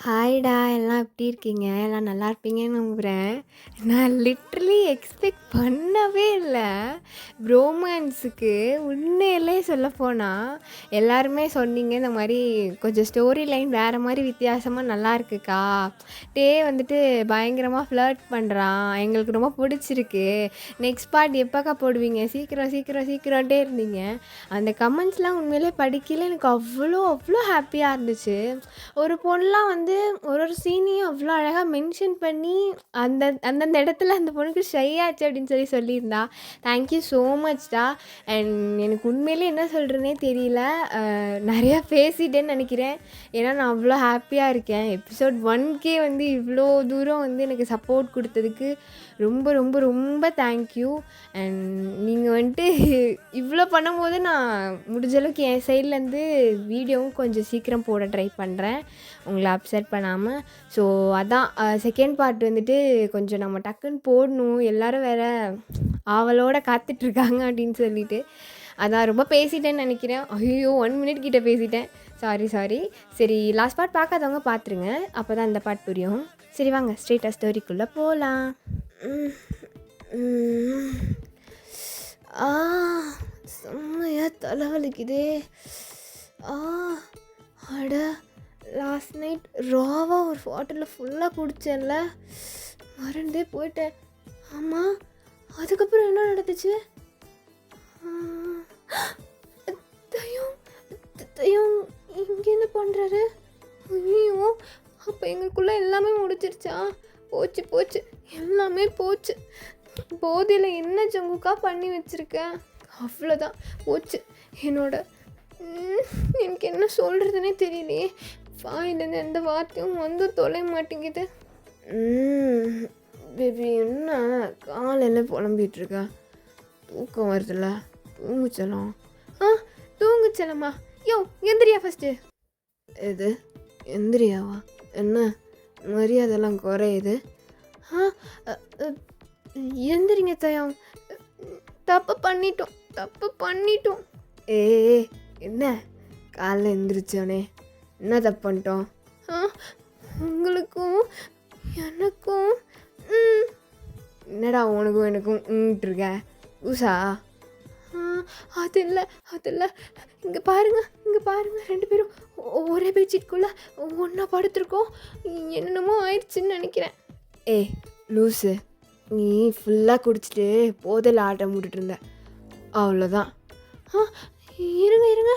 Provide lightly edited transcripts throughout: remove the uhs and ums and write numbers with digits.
ஹாய்டா! எல்லாம் எப்படி இருக்கீங்க? எல்லாம் நல்லா இருப்பீங்கன்னு நம்புறேன். நான் லிட்ரலி எக்ஸ்பெக்ட் பண்ணவே இல்ல. ப்ரோமான்ஸுக்கு உண்மையிலே சொல்லப்போனா, எல்லாருமே சொன்னீங்க இந்த மாரி கொஞ்சம் ஸ்டோரி லைன் வேற மாரி வித்தியாசமா நல்லாயிருக்குக்கா. வந்துட்டு பயங்கரமா ஃப்ளர்ட் பண்றான். எங்களுக்கு ரொம்ப புடிச்சிருக்கு. நெக்ஸ்ட் பார்ட் எப்பக்கா போடுவீங்க? சீக்கிரம், சீக்கிரம், சீக்கிரம்ட்டே இருந்தீங்க. அந்த கமெண்ட்ஸ்லாம் உண்மையிலே படிக்கையில எனக்கு அவ்வளோ, அவ்வளோ ஹாப்பியா இருந்துச்சு. ஒரு பொண்ணுலாம் வந்து ஒரு ஒரு சீனையும் அவ்வளோ அழகா மென்ஷன் பண்ணி அந்தந்த இடத்துல அந்த பொண்ணுக்கு ஷை ஆச்சு அப்படின்னு சொல்லியிருந்தா. Thank you so மச்டா. அண்ட் எனக்கு உண்மையிலே என்ன சொல்கிறேனே தெரியல. நிறையா பேசிட்டேன்னு நினைக்கிறேன். ஏன்னா நான் அவ்வளோ ஹாப்பியாக இருக்கேன். எபிசோட் 1K வந்து இவ்வளோ தூரம் வந்து எனக்கு சப்போர்ட் கொடுத்ததுக்கு ரொம்ப ரொம்ப ரொம்ப தேங்க்யூ. அண்ட் நீங்கள் வந்துட்டு இவ்வளோ பண்ணும்போது நான் முடிஞ்ச அளவுக்கு என் சைட்லேருந்து வீடியோவும் கொஞ்சம் சீக்கிரம் போட ட்ரை பண்ணுறேன், உங்களை அப்செட் பண்ணாமல். ஸோ அதான் செகண்ட் பார்ட் வந்துட்டு கொஞ்சம் நம்ம டக்குன்னு போடணும். எல்லோரும் வேறு ஆவலோடு காத்துட்ருக்காங்க அப்படின்னு சொல்லிட்டு. அதான் ரொம்ப பேசிட்டேன்னு நினைக்கிறேன். ஐயோ 1 மினிட் கிட்டே பேசிட்டேன். சாரி. சரி, லாஸ்ட் பார்ட் பார்க்காதவங்க பார்த்துருங்க. அப்போ தான் இந்த பார்ட் புரியும். சரி வாங்க ஸ்ட்ரெயிட்டாக ஸ்டோரிக்குள்ளே போகலாம். செம்மையாக தலைவலிக்குதே. அட, லாஸ்ட் நைட் ராவாக ஒரு பாட்டிலில் ஃபுல்லாக குடித்தேன்ல, மறந்தே போயிட்டேன். ஆமாம், அதுக்கப்புறம் என்ன நடந்துச்சு? தயம் இங்கே என்ன பண்ணுறாரு? ஐயோ, அப்போ எங்களுக்குள்ளே எல்லாமே முடிச்சிருச்சா? போச்சு, எல்லாமே போச்சு. போதையில் என்ன ஜங்குக்கா பண்ணி வச்சுருக்கேன்? அவ்வளோதான், போச்சு என்னோட. எனக்கு என்ன சொல்கிறதுனே தெரியலையே. வாயிலேருந்து எந்த வார்த்தையும் வந்து தொலை மாட்டேங்குது. பேபி, என்ன காலையில் புலம்பிகிட்ருக்கா? தூக்கம் வருதுல்ல, தூங்குச்சலாம். தூங்குச்சலம்மா. யோ, எந்திரியா ஃபஸ்ட்டு. எது எந்திரியாவா? என்ன மரியாதைலாம் குறையுது? எந்திரிங்க தயம், தப்பு பண்ணிட்டோம். என்ன காலைல எந்திரிச்சோனே என்ன தப்பு பண்ணிட்டோம்? உங்களுக்கும் எனக்கும் என்னடா உனக்கும் எனக்கும் இருக்க ஊசா? அது இல்லை. இங்கே பாருங்க 2 பேரும் ஒரே பெட்ஷீட்குள்ளே ஒன்றா படுத்துருக்கோம். என்னென்னமோ ஆயிடுச்சுன்னு நினைக்கிறேன். லூஸு, நீ ஃபுல்லாக குடிச்சிட்டு போதையில் ஆட்டம் போட்டுட்டு இருந்த, அவ்வளோதான். இருங்க,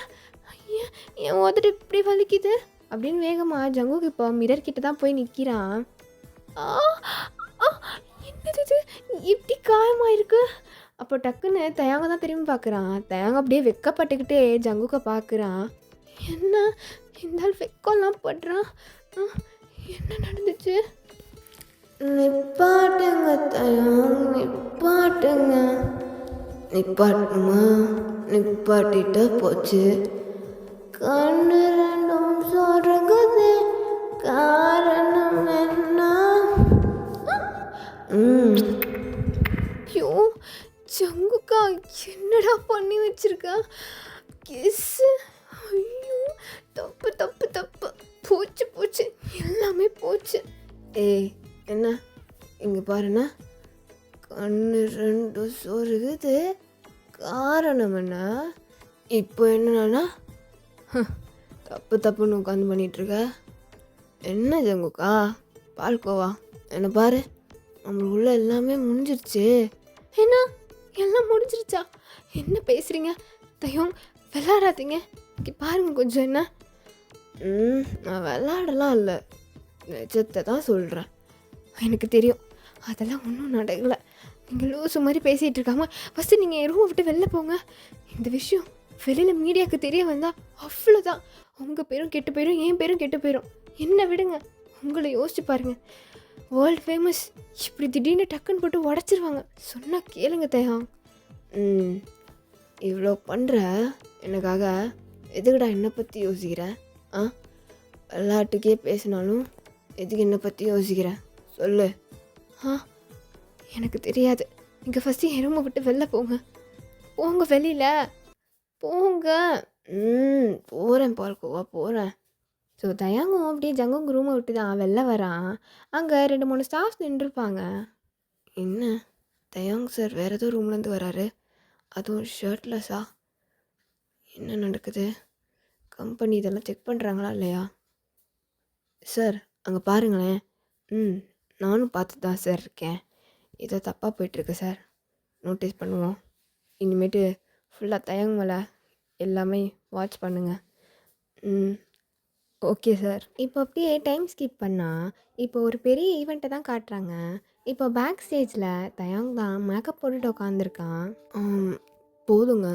என் உதட்டு இப்படி வலிக்குது அப்படின்னு வேகமாக ஜங்குக்கு இப்போ மிரர் கிட்ட தான் போய் நிற்கிறான். என்னது இது, இப்படி காயமாக இருக்கு? அப்போ டக்குன்னு தயாங்க தான் திரும்பி பார்க்குறான். தயாங்க அப்படியே வெக்கப்பட்டுக்கிட்டே ஜங்குக்கை பார்க்குறான். என்ன இருந்தாலும் வெக்கம்லாம் படுறான். என்ன நடந்துச்சு? நிப்பாட்டுங்க தயாங், நிப்பாட்டுமா? நிப்பாட்டிட்ட போச்சு. கண்ணு ரெண்டும் சொல்றது காரணம் என்ன? ஐயோ ஜங்குக்கா, என்னடா பண்ணி வச்சிருக்கா? கெஸ்ஸு. ஐயோ, தப்பு. போச்சு, எல்லாமே போச்சு. என்ன இங்கே பாருண்ணா, கண்ணு ரெண்டும் சொருகுது, காரணம் என்ன? இப்போ என்னன்னா தப்புன்னு உட்காந்து பண்ணிகிட்ருக்க. என்ன ஜங்குக்கா பால்கோவா? என்ன பாரு, நம்மளுக்குள்ள எல்லாமே முடிஞ்சிருச்சு. என்ன எல்லாம் முடிஞ்சிருச்சா? என்ன பேசுகிறீங்க தயம்? விளாடாதீங்க. இங்கே பாருங்க கொஞ்சம். என்ன நான் விளாடலாம் இல்லை, நிஜத்தை தான் சொல்கிறேன். எனக்கு தெரியும் அதெல்லாம் ஒன்றும் நடக்கலை. நீங்கள் லூசு மாதிரி பேசிகிட்டு இருக்காம ஃபஸ்ட்டு நீங்கள் என் ரூமை விட்டு வெளில போங்க. இந்த விஷயம் வெளியில் மீடியாவுக்கு தெரிய வந்தால் அவ்வளோதான். உங்கள் பேரும் கெட்டு போயிடும், என் பேரும் கெட்டு போயிடும். என்ன விடுங்க, உங்களை யோசிச்சு பாருங்கள். வேர்ல்டு ஃபேமஸ் இப்படி திடீர்னு டக்குன்னு போட்டு உடச்சிருவாங்க. சொன்னால் கேளுங்க தயாங். இவ்வளோ பண்ணுற எனக்காக எதுக்குடா என்னை பற்றி யோசிக்கிறேன்? விளையாட்டுக்கே பேசினாலும் எதுக்கு என்னை பற்றி யோசிக்கிறேன் சொல்லு. எனக்கு தெரியாது. நீங்கள் ஃபஸ்ட்டு என் ரூமை விட்டு வெளில போங்க வெளியில் போங்க. போகிறேன் பால்கோவா, போகிறேன். ஸோ தயாங்கும் அப்படியே ஜங்குக் ரூமை விட்டு தான் வெளில வரான். அங்கே 2 3 ஸ்டாஃப்ஸ் நின்றுருப்பாங்க. என்ன தயாங் சார் வேறு ஏதோ ரூம்லேருந்து வராரு, அதுவும் ஷர்ட்லெஸ்ஸா? என்ன நடக்குது? கம்பெனி இதெல்லாம் செக் பண்ணுறாங்களா இல்லையா? சார் அங்கே பாருங்களேன். நானும் பார்த்து தான் சார் இருக்கேன். ஏதோ தப்பாக போயிட்டுருக்கு சார். நோட்டீஸ் பண்ணுவோம். இனிமேட்டு ஃபுல்லாக தயங்க மேலே எல்லாமே வாட்ச் பண்ணுங்கள். Okay sir. இப்போ அப்படியே டைம் ஸ்கிப் பண்ணால் இப்போ ஒரு பெரிய ஈவெண்ட்டை தான் காட்டுறாங்க. இப்போ பேக் ஸ்டேஜில் தயாங் தான் மேக்கப் போட்டுட்டு உட்காந்துருக்கான். போதுங்க,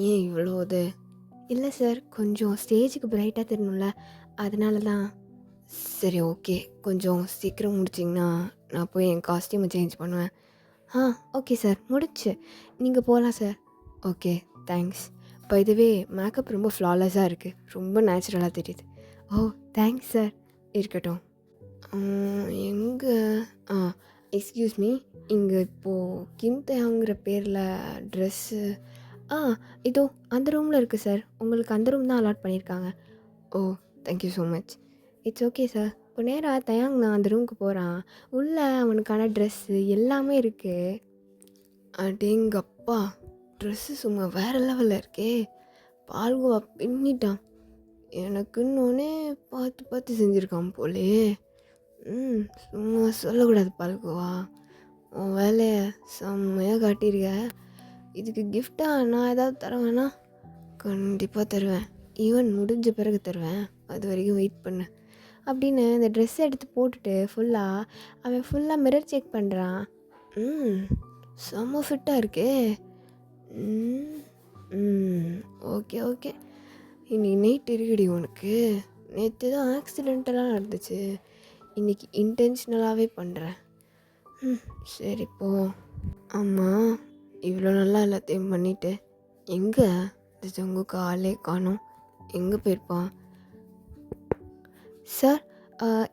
ஏன் இவ்வளோ இது? இல்லை சார், கொஞ்சம் ஸ்டேஜுக்கு பிரைட்டாக தெரியணும்ல, அதனால தான். சரி ஓகே, கொஞ்சம் சீக்கிரம் முடிச்சிங்கன்னா நான் போய் என் காஸ்டியூமை சேஞ்ச் பண்ணுவேன். ஓகே சார், முடிச்சு நீங்கள் போகலாம் சார். Okay thanks. இப்போ இதுவே மேக்கப் ரொம்ப ஃப்ளாலெஸ்ஸாக இருக்குது, ரொம்ப நேச்சுரலாக தெரியுது. ஓ தேங்க்ஸ் சார். இருக்கட்டும். எங்கே எக்ஸ்கியூஸ் மீ, இங்கே இப்போது கிம் தயாங்கிற பேரில் ட்ரெஸ்ஸு இதோ அந்த ரூமில் இருக்குது சார். உங்களுக்கு அந்த ரூம் தான் அலாட் பண்ணியிருக்காங்க. Oh thank you so much. It's okay sir. இப்போ நேராக தயாங் நான் அந்த ரூமுக்கு போகிறான். உள்ளே அவனுக்கான ட்ரெஸ்ஸு எல்லாமே இருக்குது. அடேங்கப்பா, ட்ரெஸ்ஸு சும்மா வேறு லெவலில் இருக்கே. பால்கோவா பின்னிட்டான். எனக்குன்னொன்னே பார்த்து பார்த்து செஞ்சுருக்கான் போலே. சும்மா சொல்லக்கூடாது பால்கோவா. உன் வேலையை செம்மையாக காட்டியிருக்க. இதுக்கு கிஃப்டாக நான் ஏதாவது தருவேன்னா கண்டிப்பாக தருவேன். ஈவன் முடிஞ்ச பிறகு தருவேன், அது வரைக்கும் வெயிட் பண்ணு அப்படின்னு இந்த ட்ரெஸ் எடுத்து போட்டுட்டு அவன் ஃபுல்லாக மிரர் செக் பண்ணுறான். செம்ம ஃபிட்டாக இருக்கே. ஓகே ஓகே, இன்னைக்கு நைட் இருக்குடி உனக்கு. நேற்று தான் ஆக்சிடென்டெல்லாம் நடந்துச்சு, இன்றைக்கி இன்டென்ஷனலாகவே பண்ணுறேன். சரி போ. ஆமாம், இவ்வளோ நல்லா எல்லாத்தையும் பண்ணிவிட்டு எங்கே இந்த ஜங்குக்கு ஆளே காணோம்? எங்கே போயிருப்பான்? சார்,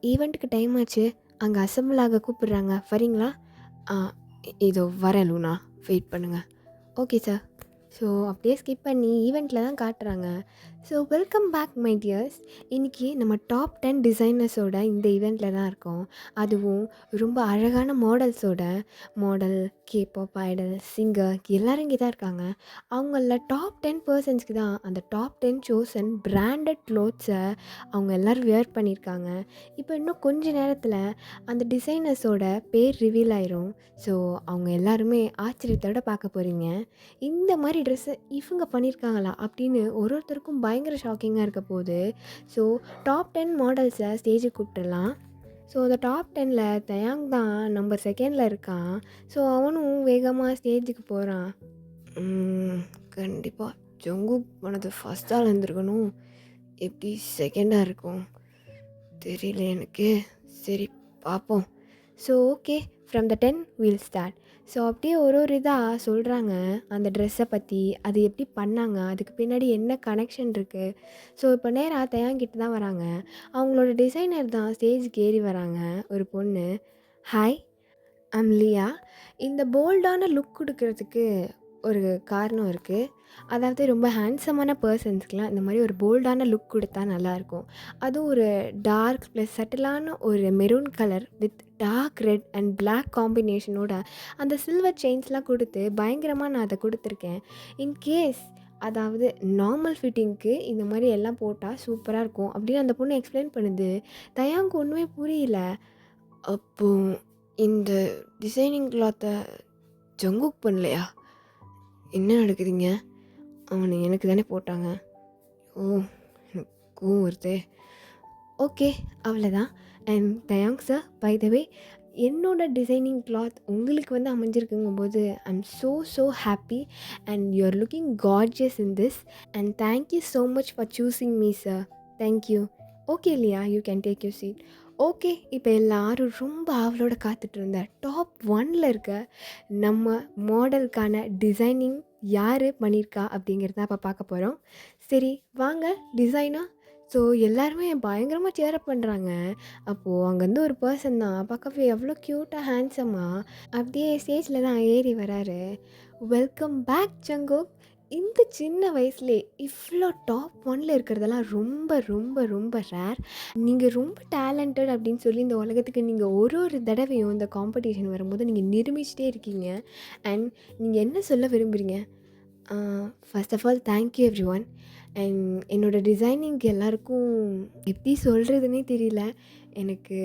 ஈவெண்ட்டுக்கு டைம் ஆச்சு, அங்கே அசம்பிள் ஆக கூப்பிடுறாங்க, வரீங்களா? இதோ வரேன் லூனா, வெயிட் பண்ணுங்கள். Okay sir. ஸோ அப்படியே ஸ்கிப் பண்ணி ஈவெண்ட்டில் தான் காட்டுறாங்க. So welcome back my dears. இன்றைக்கி நம்ம டாப் 10 டிசைனர்ஸோட இந்த ஈவெண்ட்டில் தான் இருக்கோம். அதுவும் ரொம்ப அழகான மாடல், கேபாப் ஐடல், சிங்கர் எல்லோரும் இங்கே தான் இருக்காங்க. அவங்களில் டாப் 10 பர்சன்ஸ்க்கு தான் அந்த டாப் 10 சோசன் பிராண்டட் க்ளோத்ஸை அவங்க எல்லோரும் வியர் பண்ணியிருக்காங்க. இப்போ இன்னும் கொஞ்ச நேரத்தில் அந்த டிசைனர்ஸோட பேர் ரிவீல் ஆயிரும். ஸோ அவங்க எல்லாருமே ஆச்சரியத்தோடு பார்க்க போகிறீங்க. இந்த மாதிரி ட்ரெஸ்ஸை இவங்க பண்ணியிருக்காங்களா அப்படின்னு ஒருத்தருக்கும் பயங்கர ஷாக்கிங்காக இருக்க போகுது. ஸோ டாப் 10 மாடல்ஸை ஸ்டேஜுக்கு கூப்பிட்டுடலாம். ஸோ அந்த டாப் 10ல் தயாங் தான் நம்பர் 2ல் இருக்கான். ஸோ அவனும் வேகமாக ஸ்டேஜுக்கு போகிறான். கண்டிப்பாக ஜங்குக் போனது ஃபஸ்ட்டாக இருந்திருக்கணும், எப்படி செகண்டாக இருக்கும் தெரியல எனக்கு. சரி பார்ப்போம். So okay, from the 10 we'll start. So அப்படியே ஒரு இதாக சொல்கிறாங்க அந்த ட்ரெஸ்ஸை பற்றி, அது எப்படி பண்ணாங்க, அதுக்கு பின்னாடி என்ன கனெக்ஷன் இருக்குது. ஸோ இப்போ நேராக தயாங்கிட்ட தான் வராங்க. அவங்களோட டிசைனர் தான் ஸ்டேஜுக்கு ஏறி வராங்க. ஒரு பொண்ணு. ஹாய், ஐம் லியா. இந்த போல்டான லுக் கொடுக்கறதுக்கு ஒரு காரணம் இருக்குது. அதாவது ரொம்ப ஹேண்ட்ஸமான பர்சன்ஸ்க்கெலாம் இந்த மாதிரி ஒரு போல்டான லுக் கொடுத்தா நல்லாயிருக்கும். அதுவும் ஒரு டார்க் ப்ளஸ் சட்டிலான ஒரு maroon colour with dark red and black காம்பினேஷனோட அந்த சில்வர் செயின்ஸ்லாம் கொடுத்து பயங்கரமாக நான் அதை கொடுத்துருக்கேன். இன்கேஸ் அதாவது நார்மல் ஃபிட்டிங்க்கு இந்த மாதிரி எல்லாம் போட்டால் சூப்பராக இருக்கும் அப்படின்னு அந்த பொண்ணு எக்ஸ்பிளைன் பண்ணுது. தயாங்கு ஒன்றுமே புரியல. அப்போது இந்த டிசைனிங் கிளாத்தை ஜங்குக் பண்ணலையா? என்ன நடக்குதுங்க? அவனை எனக்கு தானே போட்டாங்க. ஓ, எனக்கு கோவம் வருது. ஓகே, அவ்வளோதான். And Taehyung sir, by the way என்னோட டிசைனிங் கிளாத் உங்களுக்கு அமைஞ்சிருக்குங்கும் போது I'm so happy and you are looking gorgeous in this and thank you so much for choosing me sir. Thank you. Okay இல்லையா, you can take your seat. Okay, இப்போ எல்லோரும் ரொம்ப ஆவலோட காத்துட்டு இருந்த டாப் 1ல் இருக்க நம்ம மாடலுக்கான டிசைனிங் யார் பண்ணியிருக்கா அப்படிங்கிறத அப்போ பார்க்க போகிறோம். சரி வாங்க டிசைனாக. ஸோ எல்லாருமே பயங்கரமாக சேரப் பண்ணுறாங்க. அப்போது அங்கேருந்து ஒரு பர்சன் தான் பார்க்கவே எவ்வளோ க்யூட்டாக ஹேண்ட்ஸமாக அப்படியே ஸ்டேஜில் தான் ஏறி வராரு. Welcome back Jungkook. இந்த சின்ன வயசுலே இவ்ளோ டாப் 1ல இருக்கிறதெல்லாம் ரொம்ப ரொம்ப ரொம்ப ரேர். நீங்கள் ரொம்ப டேலண்டட் அப்படின்னு சொல்லி இந்த உலகத்துக்கு நீங்கள் ஒரு ஒரு தடவையும் இந்த காம்படிஷன் வரும்போது நீங்கள் நிரூபிச்சிட்டே இருக்கீங்க. அண்ட் நீங்கள் என்ன சொல்ல விரும்புகிறீங்க? First of all thank you everyone. And என்னோடய டிசைனிங்க்கு எல்லாருக்கும் எப்படி சொல்கிறதுனே தெரியல. எனக்கு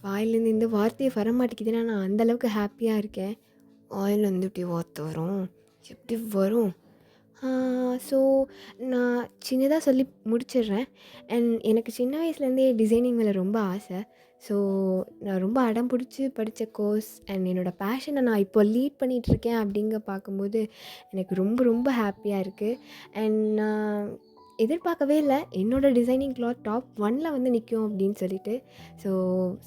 வாயிலேருந்து இந்த வார்த்தையை வர மாட்டேங்குதுன்னா நான் அந்தளவுக்கு ஹாப்பியாக இருக்கேன். வாயிலேருந்து இப்படி வார்த்தை வரும், எப்படி வரும்? ஸோ நான் சின்னதாக சொல்லி முடிச்சிடுறேன். அண்ட் எனக்கு சின்ன வயசுலேருந்தே டிசைனிங் மேலே ரொம்ப ஆசை. ஸோ நான் ரொம்ப அடம் பிடிச்சி படித்த கோர்ஸ் அண்ட் என்னோடய பேஷனை நான் இப்போ லீட் பண்ணிகிட்ருக்கேன் அப்படிங்க பார்க்கும்போது எனக்கு ரொம்ப ரொம்ப ஹாப்பியாக இருக்குது. அண்ட் நான் எதிர்பார்க்கவே இல்லை என்னோடய டிசைனிங் கிளாத் டாப் 1ல வந்து நிற்கும் அப்படின்னு சொல்லிட்டு. ஸோ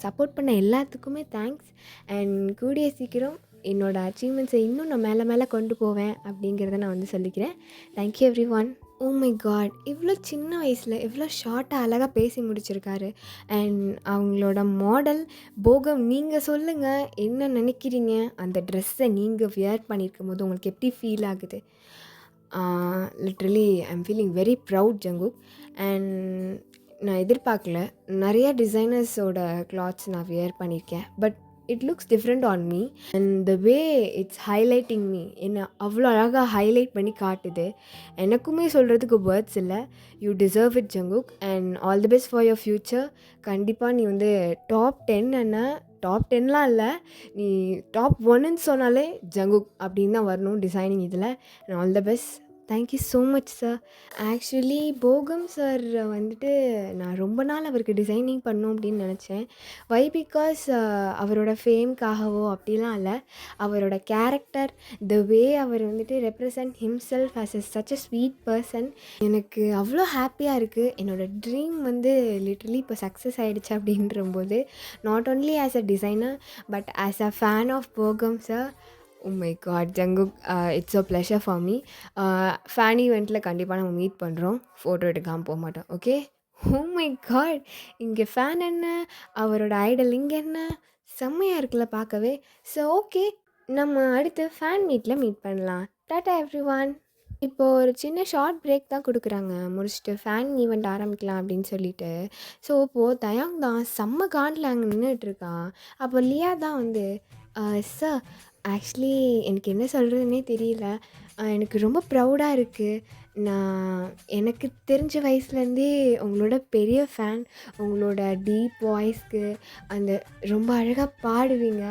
சப்போர்ட் பண்ண எல்லாத்துக்குமே தேங்க்ஸ். அண்ட் கூடிய சீக்கிரம் என்னோடய அச்சீவ்மெண்ட்ஸை இன்னும் நான் மேலே மேலே கொண்டு போவேன் அப்படிங்கிறத நான் வந்து சொல்லிக்கிறேன். Thank you everyone. Oh my God! இவ்வளோ சின்ன வயசில் எவ்வளோ ஷார்ட்டாக அழகாக பேசி முடிச்சிருக்காரு. அண்ட் அவங்களோட மாடல் போகம். நீங்கள் சொல்லுங்கள், என்ன நினைக்கிறீங்க? அந்த ட்ரெஸ்ஸை நீங்கள் வியர் பண்ணியிருக்கும் போது உங்களுக்கு எப்படி ஃபீல் ஆகுது? Literally I am feeling very proud Jungkook. And நான் எதிர்பார்க்கல. நிறையா டிசைனர்ஸோட கிளாத்ஸ் நான் வியர் பண்ணியிருக்கேன். But it looks different on me and the way it's highlighting me. என்னை அவ்வளோ அழகாக ஹைலைட் பண்ணி காட்டுது. எனக்குமே சொல்கிறதுக்கு வேர்ட்ஸ் இல்லை. You deserve it Jungkook. And all the best for your future. கண்டிப்பாக நீ வந்து டாப் 10 என்ன, டாப் 10லாம் இல்லை, நீ டாப் 1ன்னு சொன்னாலே ஜங்குக் அப்படின்னு தான் வரணும் டிசைனிங் இதில். And all the best. Thank you so much sir. Actually போகம் சார் வந்துட்டு நான் ரொம்ப நாள் அவருக்கு டிசைனிங் பண்ணணும் அப்படின்னு நினச்சேன். வை பிகாஸ் அவரோட ஃபேம்க்காகவோ அப்படிலாம் இல்லை. அவரோட கேரக்டர், த வே அவர் வந்துட்டு represent himself as such a sweet person. எனக்கு அவ்வளோ ஹாப்பியாக இருக்குது. என்னோடய ட்ரீம் வந்து லிட்ரலி இப்போ சக்ஸஸ் ஆகிடுச்சு அப்படின்றபோது, not only as a designer but as a fan of Bogum sir. Oh my god Jungkook, it's a pleasure for me. Fan ஈவெண்ட்டில் கண்டிப்பாக நம்ம மீட் பண்ணுறோம். ஃபோட்டோ எடுக்காமல் போக மாட்டோம். ஓகே. Oh my god! இங்கே ஃபேன் என்ன, அவரோட ஐடல் இங்கே என்ன, செம்மையாக இருக்குல்ல பார்க்கவே. ஸோ ஓகே, நம்ம அடுத்து ஃபேன் மீட்டில் மீட் பண்ணலாம். Tata every one. இப்போது ஒரு சின்ன ஷார்ட் பிரேக் தான் கொடுக்குறாங்க. முடிச்சுட்டு ஃபேன் ஈவெண்ட் ஆரம்பிக்கலாம் அப்படின்னு சொல்லிட்டு. ஸோ இப்போது தயாங் தான் செம்ம காண்டில் அங்கே நின்றுட்டுருக்கான். அப்போ லியா தான் வந்து சார், ஆக்சுவலி எனக்கு என்ன சொல்கிறதுனே தெரியல. எனக்கு ரொம்ப ப்ரௌடாக இருக்குது. நான் எனக்கு தெரிஞ்ச வயசுலேருந்தே உங்களோட பெரிய ஃபேன். உங்களோட டீப் வாய்ஸ்க்கு அந்த ரொம்ப அழகாக பாடுவீங்க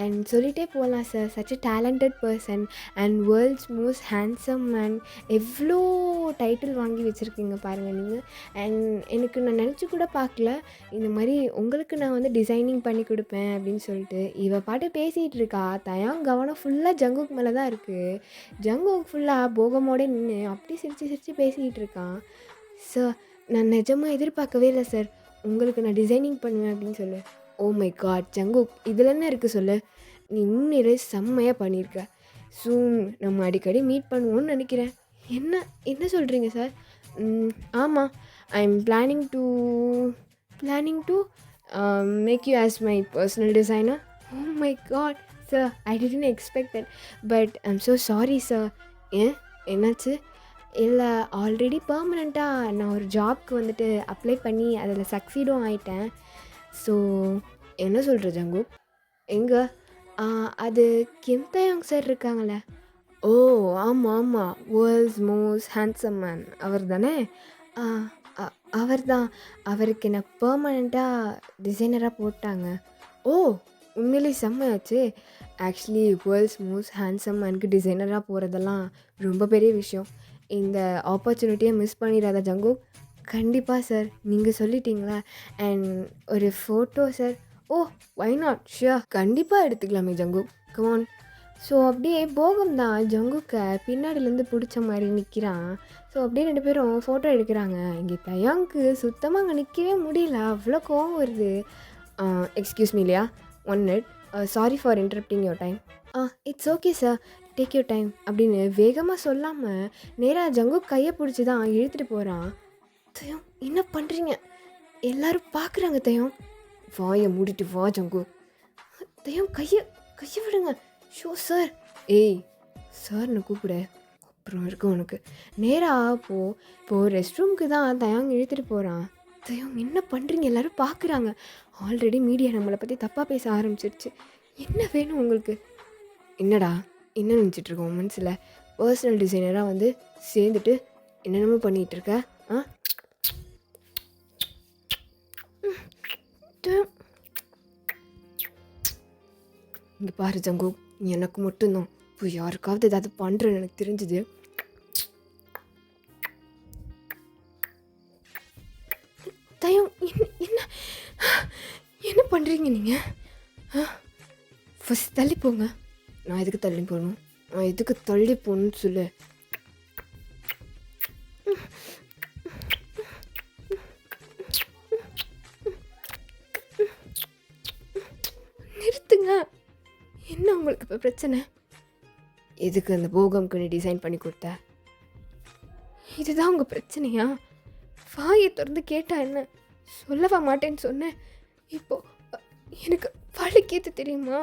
அண்ட் சொல்லிகிட்டே போகலாம் sir. Such a talented person and world's most handsome man. எவ்வளோ டைட்டில் வாங்கி வச்சுருக்கீங்க பாருங்கள் நீங்கள். அண்ட் எனக்கு நான் நினச்சி கூட பார்க்கல இந்த மாதிரி உங்களுக்கு நான் வந்து டிசைனிங் பண்ணி கொடுப்பேன் அப்படின்னு சொல்லிட்டு. இவ பாட்டு பேசிகிட்டு இருக்கா. தயாங் கவனம் ஃபுல்லாக ஜங்குக் மேலே தான் இருக்குது. ஜங்குக் ஃபுல்லாக போகமோடே நின்று அப்படி சிரித்து சிரித்து பேசிக்கிட்டு இருக்கான். சார், நான் நிஜமாக எதிர்பார்க்கவே இல்லை சார் உங்களுக்கு நான் டிசைனிங் பண்ணுவேன் அப்படின்னு சொல்லு. ஓ மை காட் ஜங்குக், இதில் என்ன இருக்குது சொல்லு. நீ உண்மையிலே செம்மையாக பண்ணியிருக்க. சூன் நம்ம அடிக்கடி மீட் பண்ணுவோன்னு நினைக்கிறேன். என்ன என்ன சொல்கிறீங்க சார்? ஆமாம், I am planning to make you as my personal designer. Oh my God sir, I didn't expect that. But I am so sorry sir. ஏன், என்னாச்சு? இல்லை, ஆல்ரெடி பெர்மனெண்ட்டாக நான் ஒரு ஜாப்க்கு வந்துட்டு அப்ளை பண்ணி அதில் சக்சீடும் ஆகிட்டேன். ஸோ என்ன சொல்கிற ஜங்குக்? எங்கே? அது கிம் தயாங் சார் இருக்காங்களே. ஓ ஆமாம் ஆமாம், வேர்ல்ட்ஸ் மோஸ்ட் ஹேண்ட்ஸம் மேன் அவர் தானே? அவர் தான். அவருக்கு என்ன பெர்மனெண்ட்டாக டிசைனராக போட்டாங்க. ஓ, உண்மையிலே செம்மையாச்சு. ஆக்சுவலி வேர்ல்ட்ஸ் மோஸ்ட் ஹேண்ட்ஸம் மேனுக்கு டிசைனராக போகிறதெல்லாம் ரொம்ப பெரிய விஷயம். இந்த ஆப்பர்ச்சுனிட்டியை மிஸ் பண்ணிடாத ஜங்குக். கண்டிப்பாக சார், நீங்கள் சொல்லிட்டீங்களா. அண்ட் ஒரு photo sir. Oh why not, sure, கண்டிப்பாக எடுத்துக்கலாமே ஜங்குக், கமான். ஸோ அப்படியே போகம் தான் ஜங்குக்கை பின்னாடிலேருந்து பிடிச்ச மாதிரி நிற்கிறான். ஸோ அப்படியே 2 பேரும் ஃபோட்டோ எடுக்கிறாங்க. இங்கே தயாங்க்கு சுத்தமாக அங்கே நிற்கவே முடியல, அவ்வளோ கோவம் வருது. எக்ஸ்கியூஸ் மீ இல்லையா, 1 minute, sorry for interrupting your time. It's okay sir, take your time அப்படின்னு வேகமாக சொல்லாமல் நேராக ஜங்குக் கையை பிடிச்சி தான் இழுத்துட்டு போகிறான். தயம், என்ன பண்ணுறீங்க? எல்லோரும் பார்க்குறாங்க தயம். வாயை மூடிட்டு வா ஜங்குக். தயம், கையை விடுங்க. Show sir. ஏய், சார்னு கூப்பிட. அப்புறம் இருக்கு உனக்கு. நேரா இப்போ ரெஸ்ட் ரூமுக்கு தான் தயாங் இழுத்துட்டு போகிறான். தயாங் என்ன பண்ணுறீங்க? எல்லோரும் பார்க்குறாங்க. ஆல்ரெடி மீடியா நம்மளை பற்றி தப்பாக பேச ஆரம்பிச்சிருச்சு. என்ன வேணும் உங்களுக்கு? என்னடா என்ன நினச்சிட்ருக்க உன் மனசில்? பர்சனல் டிசைனராக வந்து சேர்ந்துட்டு என்னென்னமோ பண்ணிகிட்டு இருக்க? ஆ இங்கே பாரு ஜங்கு, எனக்கு மட்டும்தான் இப்போ யாருக்காவது ஏதாவது பண்ணுறேன்னு எனக்கு தெரிஞ்சுது. தயம் என்ன என்ன என்ன பண்ணுறீங்க நீங்கள்? ஃபஸ்ட் தள்ளி போங்க. நான் எதுக்கு தள்ளி போகணும்? நான் எதுக்கு தள்ளி போகணுன்னு சொல்லு. நிறுத்துங்க. என்ன உங்களுக்கு இப்போ பிரச்சனை? எதுக்கு அந்த போகம்க்கு நீ டிசைன் பண்ணி கொடுத்த? இதுதான் உங்கள் பிரச்சனையா? வாயை திறந்து கேட்டா என்ன? சொல்லவா மாட்டேன்னு சொன்னேன். இப்போது எனக்கு வலிக்குது தெரியுமா?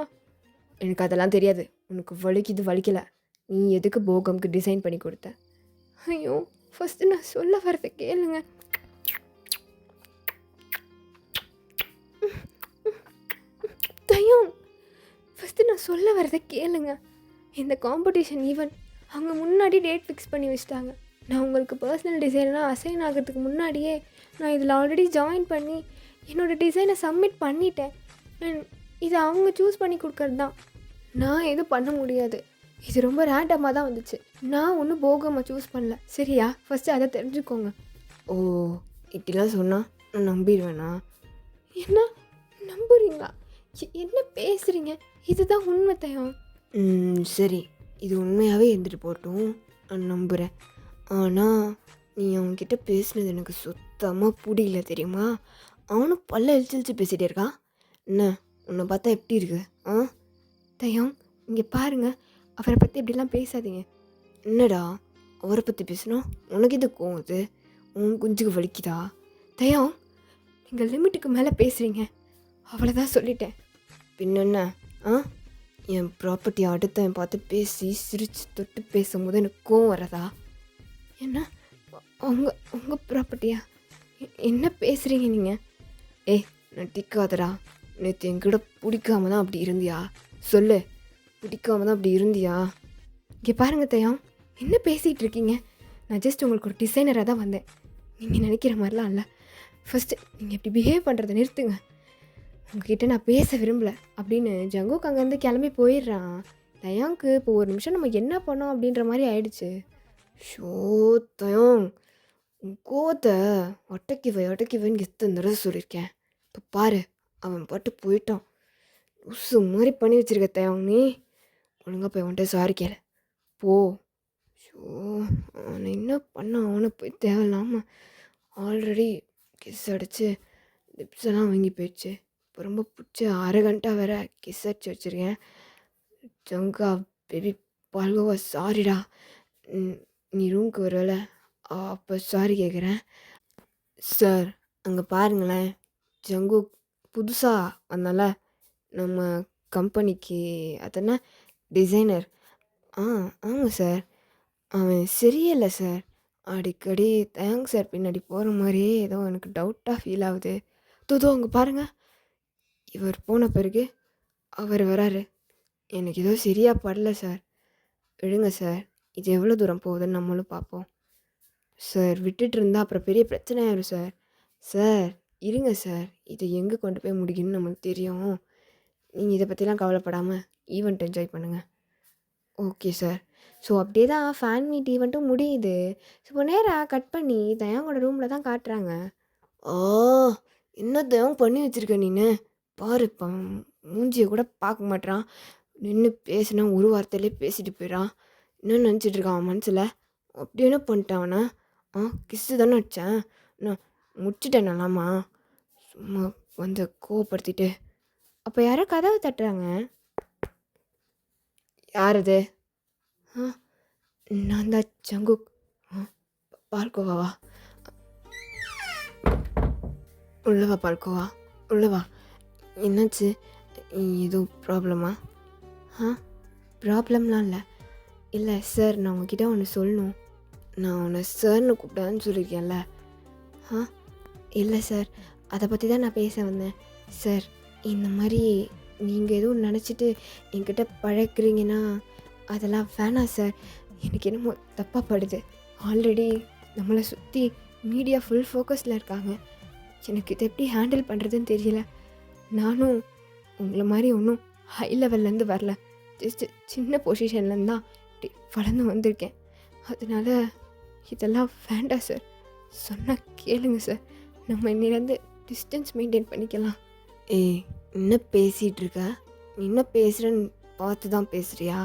எனக்கு அதெல்லாம் தெரியாது. உனக்கு வலிக்குது வலிக்கலை. நீ எதுக்கு போகம்க்கு டிசைன் பண்ணி கொடுத்த? ஐயோ, ஃபஸ்ட்டு நான் சொல்ல வரதை கேளுங்க. தயம், ஃபஸ்ட்டு நான் சொல்ல வரதை கேளுங்க. இந்த காம்படிஷன் ஈவெண்ட் அவங்க முன்னாடி டேட் ஃபிக்ஸ் பண்ணி வச்சிட்டாங்க. நான் உங்களுக்கு பர்சனல் டிசைனராக அசைன் ஆகிறதுக்கு முன்னாடியே நான் இதில் ஆல்ரெடி ஜாயின் பண்ணி என்னோடய டிசைனை சப்மிட் பண்ணிட்டேன். இதை அவங்க சூஸ் பண்ணி கொடுக்கறது தான். நான் எதுவும் பண்ண முடியாது. இது ரொம்ப ரேண்டமாக தான் வந்துச்சு. நான் ஒன்றும் போகமாக சூஸ் பண்ணல. சரியா? ஃபஸ்ட்டு அதை தெரிஞ்சுக்கோங்க. ஓ, இப்படிலாம் சொன்னால் நான் நம்பிடுவேண்ணா? என்ன நம்புறீங்களா? என்ன பேசுகிறீங்க? இதுதான் உண்மை தயம். சரி, இது உண்மையாகவே இருந்துட்டு போட்டும், நான் நம்புகிறேன். ஆனால் நீ அவன்கிட்ட பேசுனது எனக்கு சுத்தமாக பிடிக்கல தெரியுமா? அவனும் பல்ல இழிச்சு பேசிகிட்டே இருக்கான். என்ன உன்னை பார்த்தா எப்படி இருக்கு? தயம், இங்கே பாருங்கள், அவரை பற்றி இப்படிலாம் பேசாதீங்க. என்னடா அவரை பற்றி பேசுனா உனக்கு இது கோவது? உன் குஞ்சுக்கு வலிக்குதா? தயம், நீங்கள் லிமிட்டுக்கு மேலே பேசுகிறீங்க. அவ்வளோதான் சொல்லிட்டேன். பின்னென்ன? என் ப்ராப்பர்ட்டி அடுத்தவன் பார்த்து பேசி சிரித்து தொட்டு பேசும்போது எனக்கு கோவம் வரதா? என்ன உங்கள் ப்ராப்பர்ட்டியா? என்ன பேசுகிறீங்க நீங்கள்? நட்டிக்காதடா. நேற்று என்கிட்ட பிடிக்காம தான் அப்படி இருந்தியா? சொல்லு, பிடிக்காம தான் அப்படி இருந்தியா? இங்கே பாருங்கள் தயம், என்ன பேசிகிட்டு இருக்கீங்க? நான் ஜஸ்ட் உங்களுக்கு ஒரு டிசைனராக தான் வந்தேன். நீங்கள் நினைக்கிற மாதிரிலாம் இல்லை. ஃபஸ்ட்டு நீங்கள் இப்படி பிஹேவ் பண்ணுறதை நிறுத்துங்க. உங்ககிட்ட நான் பேச விரும்பலை அப்படின்னு ஜங்குக் அங்கேருந்து கிளம்பி போயிடுறான். தயாங்க்கு இப்போ ஒரு நிமிஷம் நம்ம என்ன பண்ணோம் அப்படின்ற மாதிரி ஆயிடுச்சு. ஷோ தயாங், உன் கோவத்தை ஒட்டக்கிவைன்னு எத்தனை தடவை சொல்லியிருக்கேன். இப்போ பாரு, அவன் பாட்டு போயிட்டான். உசு மாதிரி பண்ணி வச்சிருக்க தயாங். நீ ஒழுங்காக போய் அவன்கிட்ட சாரி கேளு போ. ஷோ, அவனை என்ன பண்ண? அவனை போய் தேவையில்லாமல் ஆல்ரெடி கிஸ் அடித்து லிப்ஸ் எல்லாம் வாங்கி போயிடுச்சு. இப்போ ரொம்ப பிடிச்ச அரகண்ட்டாக வேற கிஸ் அடிச்சு வச்சுருக்கேன். ஜங்கா பேபி பால்கோவா, சாரிடா. நீ ரூமுக்கு வரல, அப்போ சாரி கேட்குறேன். சார், அங்கே பாருங்களேன், ஜங்கு புதுசாக வந்தால நம்ம கம்பெனிக்கு, அதென்ன டிசைனர். ஆமாம் சார். அவன் சரியில்லை சார். அடிக்கடி தேங்க்ஸ் சார் பின்னாடி போகிற மாதிரியே ஏதோ எனக்கு டவுட்டாக ஃபீல் ஆகுது. தூதோ அங்கே பாருங்கள், இவர் போன பிறகு அவர் வராரு. எனக்கு ஏதோ சரியாக படல சார். விடுங்க சார், இது எவ்வளோ தூரம் போகுதுன்னு நம்மளும் பார்ப்போம். சார், விட்டுட்டு இருந்தால் அப்புறம் பெரிய பிரச்சனை ஆயிடும் சார். சார் இருங்க சார், இதை எங்கே கொண்டு போய் முடிக்கணும்னு நம்மளுக்கு தெரியும். நீங்கள் இதை பற்றிலாம் கவலைப்படாமல் ஈவெண்ட் என்ஜாய் பண்ணுங்கள். Okay sir. ஸோ அப்படியே தான் ஃபேன் மீட் ஈவெண்ட்டும் முடியுது. ஸோ இப்போ நேராக கட் பண்ணி தயாங்கோட ரூமில் தான் காட்டுறாங்க. என்ன தயாங் பண்ணி வச்சுருக்க நீனு? பாரு, மூஞ்சியை கூட பார்க்க மாட்டான். நின்று பேசினா ஒரு வார்த்தையிலே பேசிட்டு போயிடான். என்ன நினச்சிட்டு இருக்கான் அவன் மனசில்? அப்படி என்ன பண்ணிட்டான் அவனை? கிஸ்ஸு தானே அடித்தேன். நான் முடிச்சிட்டேன் நல்லாமா? சும்மா வந்து கோவப்படுத்திட்டு. அப்போ யாரோ கதவை தட்டுறாங்க. யார் அது? நான் தான் ஜங்குக். பால்கோவாவா? உள்ளவா பால்கோவா, உள்ளவா. என்னாச்சு? எதுவும் ப்ராப்ளமா? ப்ராப்ளம்லாம் இல்லை. இல்லை சார், நான் உங்ககிட்ட ஒன்று சொல்லணும். நான் உன்னை சார்னு கூப்பிட்டான்னு சொல்லியிருக்கேன்ல. ஆ இல்லை சார், அதை பற்றி தான் நான் பேச வந்தேன். சார், இந்த மாதிரி நீங்கள் எதுவும் நினச்சிட்டு என்கிட்ட பழக்கிறீங்கன்னா அதெல்லாம் வேணாம் சார். எனக்கு என்னமோ தப்பாக படுது. ஆல்ரெடி நம்மளை சுற்றி மீடியா ஃபுல் ஃபோக்கஸில் இருக்காங்க. எனக்கு இதை எப்படி ஹேண்டில் பண்ணுறதுன்னு தெரியல. நானும் உங்களை மாதிரி ஒன்றும் ஹை லெவல்லேருந்து வரல. ஜஸ்ட்டு சின்ன பொசிஷன்லேருந்து தான் இப்படி வளர்ந்து வந்திருக்கேன். அதனால் இதெல்லாம் வேண்டாம் சார். சொன்னால் கேளுங்க சார். நம்ம இன்னிலேருந்து டிஸ்டன்ஸ் மெயின்டைன் பண்ணிக்கலாம். ஏய், என்ன பேசிகிட்டு இருக்க? நீ என்ன பேசுகிறேன்னு பார்த்து தான் பேசுகிறியா?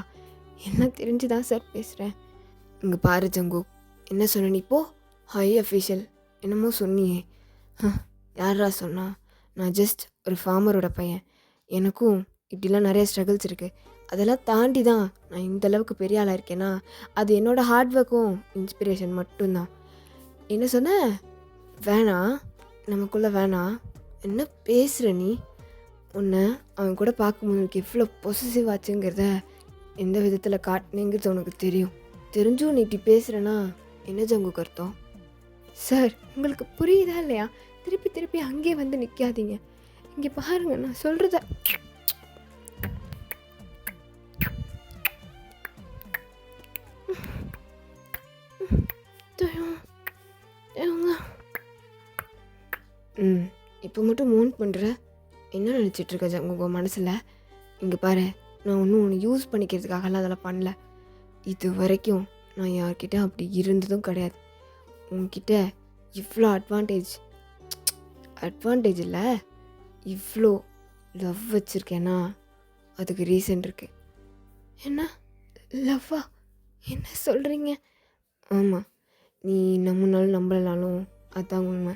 என்ன தெரிஞ்சு தான் சார் பேசுகிறேன். இங்கே பாரு ஜங்கு, என்ன சொன்ன நீ? இப்போ ஹை அஃபிஷியல் என்னமோ சொன்னியே. யாரா சொன்னா? நான் ஜஸ்ட் ஒரு ஃபார்மரோட பையன். எனக்கும் இப்படிலாம் நிறைய ஸ்ட்ரகிள்ஸ் இருக்குது. அதெல்லாம் தாண்டி தான் நான் இந்தளவுக்கு பெரிய ஆளாக இருக்கேன்னா அது என்னோடய ஹார்ட் ஒர்க்கும் இன்ஸ்பிரேஷன் மட்டும்தான். என்ன சொன்ன? வேணாம், நமக்குள்ளே வேணாம். என்ன பேசுகிற நீ? உன்னை அவன் கூட பார்க்கும்போது எனக்கு எவ்வளோ பொசசிவ் ஆச்சுங்கிறத எந்த விதத்தில் காட்டினேங்கிறது உனக்கு தெரியும். தெரிஞ்சும் நீ இப்படி பேசுகிறேன்னா என்ன ஜங்கு அர்த்தம்? சார், உங்களுக்கு புரியுதா இல்லையா? திருப்பி திருப்பி அங்கேயே வந்து நிற்காதீங்க. இங்கே பாருங்க, நான் சொல்கிறத இப்போ மட்டும் மூன் பண்ணுற. என்ன நினச்சிட்ருக்க ஜங்கு மனசில்? இங்கே பாரு, நான் ஒன்றும் ஒன்று யூஸ் பண்ணிக்கிறதுக்காகலாம் அதெல்லாம் பண்ணல. இது வரைக்கும் நான் யார்கிட்ட அப்படி இருந்ததும் கிடையாது. உன்கிட்ட இவ்வளோ அட்வான்டேஜ் இல்லை, இவ்வளோ லவ் வச்சுருக்கேன்னா அதுக்கு ரீசன் இருக்குது. என்ன லவ்வா? என்ன சொல்கிறீங்க? ஆமாம், நீ நம்பினாலும் நம்பலனாலும் அதுதான் உண்மை.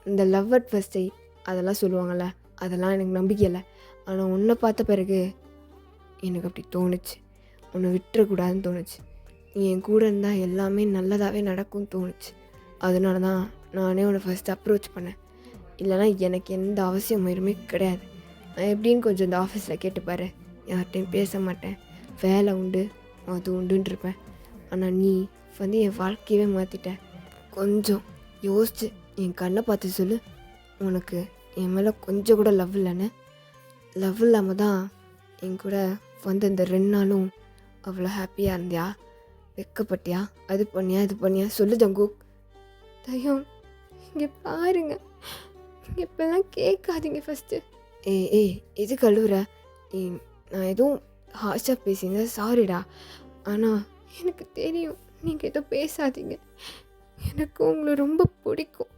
இந்த லவ் அட் ஃபர்ஸ்ட் சைட் அதெல்லாம் சொல்லுவாங்கள்ல, அதெல்லாம் எனக்கு நம்பிக்கை இல்லை. ஆனால் உன்னை பார்த்த பிறகு எனக்கு அப்படி தோணுச்சு. உன்னை விட்டுறக்கூடாதுன்னு தோணுச்சு. நீ என் கூட இருந்தால் எல்லாமே நல்லதாகவே நடக்கும்னு தோணுச்சு. அதனால தான் நானே உன்னை ஃபஸ்ட்டு அப்ரோச் பண்ணேன். இல்லைனா எனக்கு எந்த அவசியமுமே கிடையாது. நான் எப்படின்னு கொஞ்சம் இந்த ஆஃபீஸில் கேட்டுப்பாரு. யார்கிட்டையும் பேச மாட்டேன், வேலை உண்டு அது உண்டுன்னு இருப்பேன். ஆனால் நீ வந்து என் வாழ்க்கையவே மாற்றிட்ட. கொஞ்சம் யோசிச்சு என் கண்ணை பார்த்து சொல்லு, உனக்கு என் மேலே கொஞ்சம் கூட லவ் இல்லைன்னு. லவ் இல்லாமல் தான் என் கூட வந்து இந்த 2 நாளும் அவ்வளோ ஹாப்பியாக இருந்தியா? வெக்கப்பட்டியா? அது பண்ணியா இது பண்ணியா? சொல்லு ஜங்கு. தயம், இங்கே பாருங்க, இங்கே இப்போல்லாம் கேட்காதீங்க ஃபஸ்ட்டு. ஏய் எது கழுவுற? நான் எதுவும் ஹார்ஷாக பேசியிருந்தேன், சாரிடா. ஆனால் எனக்கு தெரியும் நீங்கள் எதுவும் பேசாதீங்க. எனக்கு உங்களை ரொம்ப பிடிக்கும்.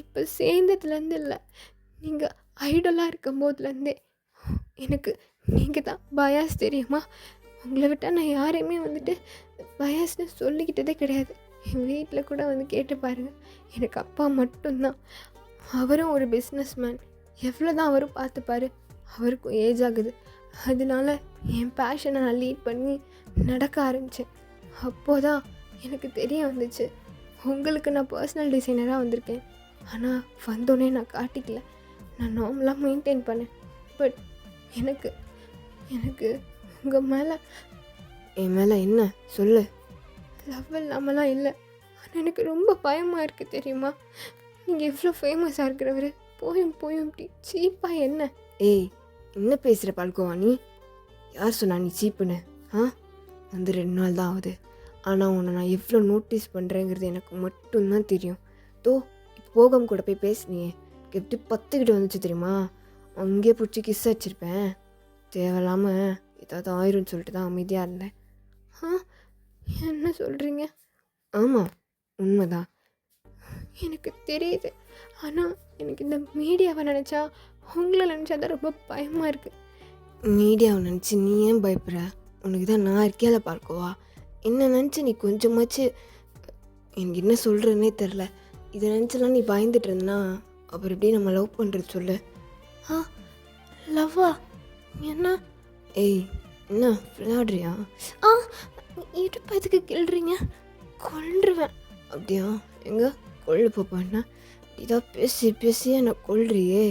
இப்போ சேர்ந்ததுலேருந்து இல்லை, நீங்கள் ஐடலாக இருக்கும் போதுலேருந்தே எனக்கு நீங்கள் தான் பயாஸ், தெரியுமா? உங்களை விட்டால் நான் யாரையுமே வந்துட்டு பயாஸ்னு சொல்லிக்கிட்டதே கிடையாது. என் வீட்டில் கூட வந்து கேட்டு பாருங்கள், எனக்கு அப்பா மட்டும்தான். அவரும் ஒரு பிஸ்னஸ் மேன். எவ்வளோ தான் அவரும் பார்த்துப்பார், அவருக்கும் ஏஜ் ஆகுது. அதனால என் பேஷனை நான் லீட் பண்ணி நடக்க ஆரம்பித்தேன். அப்போது தான் எனக்கு தெரிய வந்துச்சு, உங்களுக்கு நான் பர்சனல் டிசைனராக வந்திருக்கேன். ஆனால் வந்தோடனே நான் காட்டிக்கல, நான் நார்மலாக மெயின்டைன் பண்ணேன். பட் எனக்கு உங்கள் மேலே, என் மேலே என்ன சொல்லு? லவ் இல்லாமலாம் இல்லை, ஆனால் எனக்கு ரொம்ப பயமாக இருக்குது தெரியுமா? நீங்கள் எவ்வளோ ஃபேமஸாக இருக்கிறவர் போயும் இப்படி சீப்பாக என்ன? ஏய், என்ன பேசுகிற பால்கோவா நீ? யார் சொன்னா நீ சீப்புன்னு? வந்து 2 நாள் தான் ஆகுது. ஆனால் உன்னை நான் எவ்வளோ நோட்டீஸ் பண்ணுறேங்கிறது எனக்கு மட்டும்தான் தெரியும். இப்போ போகம் கூட போய் பேசுனியே, எப்படி 10 கிட்ட வந்துச்சு தெரியுமா? அங்கேயே பிடிச்சி கிஸ் வச்சுருப்பேன். தேவையில்லாமல் ஏதாவது ஆயிரும்னு சொல்லிட்டு தான் அமைதியாக இருந்தேன். என்ன சொல்கிறீங்க? ஆமாம், உண்மைதான், எனக்கு தெரியுது. ஆனால் எனக்கு இந்த மீடியாவை நினச்சா, உங்களை நினச்சா தான் ரொம்ப பயமாக இருக்குது. மீடியாவை நினச்சி நீ ஏன் பயப்படுற? உனக்கு தான் நான் இருக்கேல பார்க்கவா. என்ன நினச்சி நீ கொஞ்சமாச்சு, எனக்கு என்ன சொல்கிறதுனே தெரில, இதை நினச்சலாம் நீ பயந்துட்டு இருந்தனா அப்புறம் எப்படி நம்ம லவ் பண்ணுறது சொல்லு? லவ்வா? என்ன? ஏய், என்ன விளையாடுறியா? இடுப்பு எதுக்கு கிள்றீங்க? கொல்றுவேன். அப்படியா? எங்கே கொள்ளு போப்பான்னா இதாக பேசி என்னை கொல்றியே.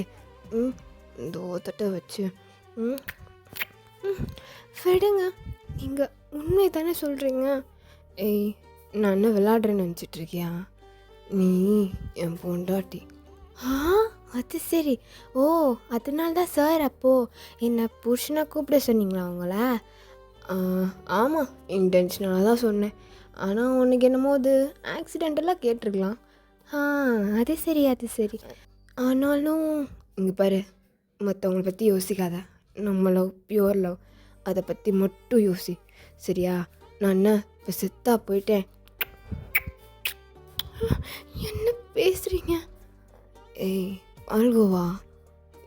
இந்த ஓத்தட்டை வச்சு விடுங்க. நீங்கள் உண்மை தானே சொல்கிறீங்க? ஏய், நான் என்ன விளையாடுறேன்னு நினச்சிட்ருக்கியா? நீ என் பொண்டாட்டி. ஆ, அது சரி. ஓ, அதனால தான் சார் அப்போது என்னை புருஷனா கூப்பிட சொன்னீங்களா உங்கள? ஆமாம், இன்டென்ஷனலாக தான் சொன்னேன். ஆனால் உனக்கு என்னமோ அது ஆக்சிடென்டலாக கேட்டிருக்கலாம். ஆ, அது சரி அது சரி. ஆனாலும் இங்கே பாரு, மற்றவங்கள பற்றி யோசிக்காத. நம்ம லவ் பியூர் லவ், அதை பற்றி மட்டும் யோசி. சரியா? நான் என்ன இப்போ செத்தா போயிட்டேன்? என்ன பேசுகிறீங்க? ஏய் ஆல்கோவா,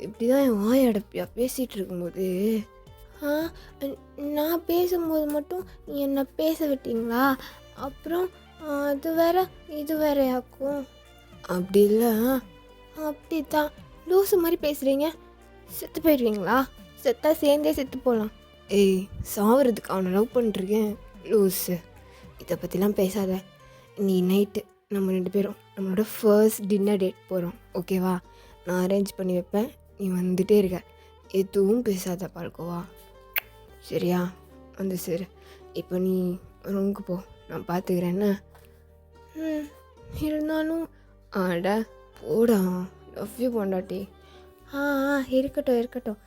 இப்படி தான் என் வாய் அடப்பியா பேசிகிட்டு இருக்கும்போது? ஆ, நான் பேசும்போது மட்டும் என்னை பேச விட்டீங்களா? அப்புறம் அது வேற இது வேறையாக்கும். அப்படி இல்லை, அப்படி தான் லூசு மாதிரி பேசுகிறீங்க. செத்து போயிடுவீங்களா? செத்தா சேர்ந்தே செத்து போகலாம். ஏய், சாவறதுக்கு அவனை லவ் பண்ணிட்டுருக்கேன் லூஸு. இதை பற்றிலாம் பேசாத. நீ நைட்டு நம்ம 2 பேரும் நம்மளோட ஃபர்ஸ்ட் டின்னர் டேட் போகிறோம், ஓகேவா? நான் அரேஞ்ச் பண்ணி வைப்பேன், நீ வந்துகிட்டே இருக்க. எதுவும் பேசாத பால்கோவா, சரியா? வந்து சரி, இப்போ நீ ரூமுக்கு போ, நான் பார்த்துக்கிறேன் என்ன. இருந்தாலும் ஆட போடா, லவ் யூ பொண்டாட்டி. ஆ இருக்கட்டும் இருக்கட்டும்.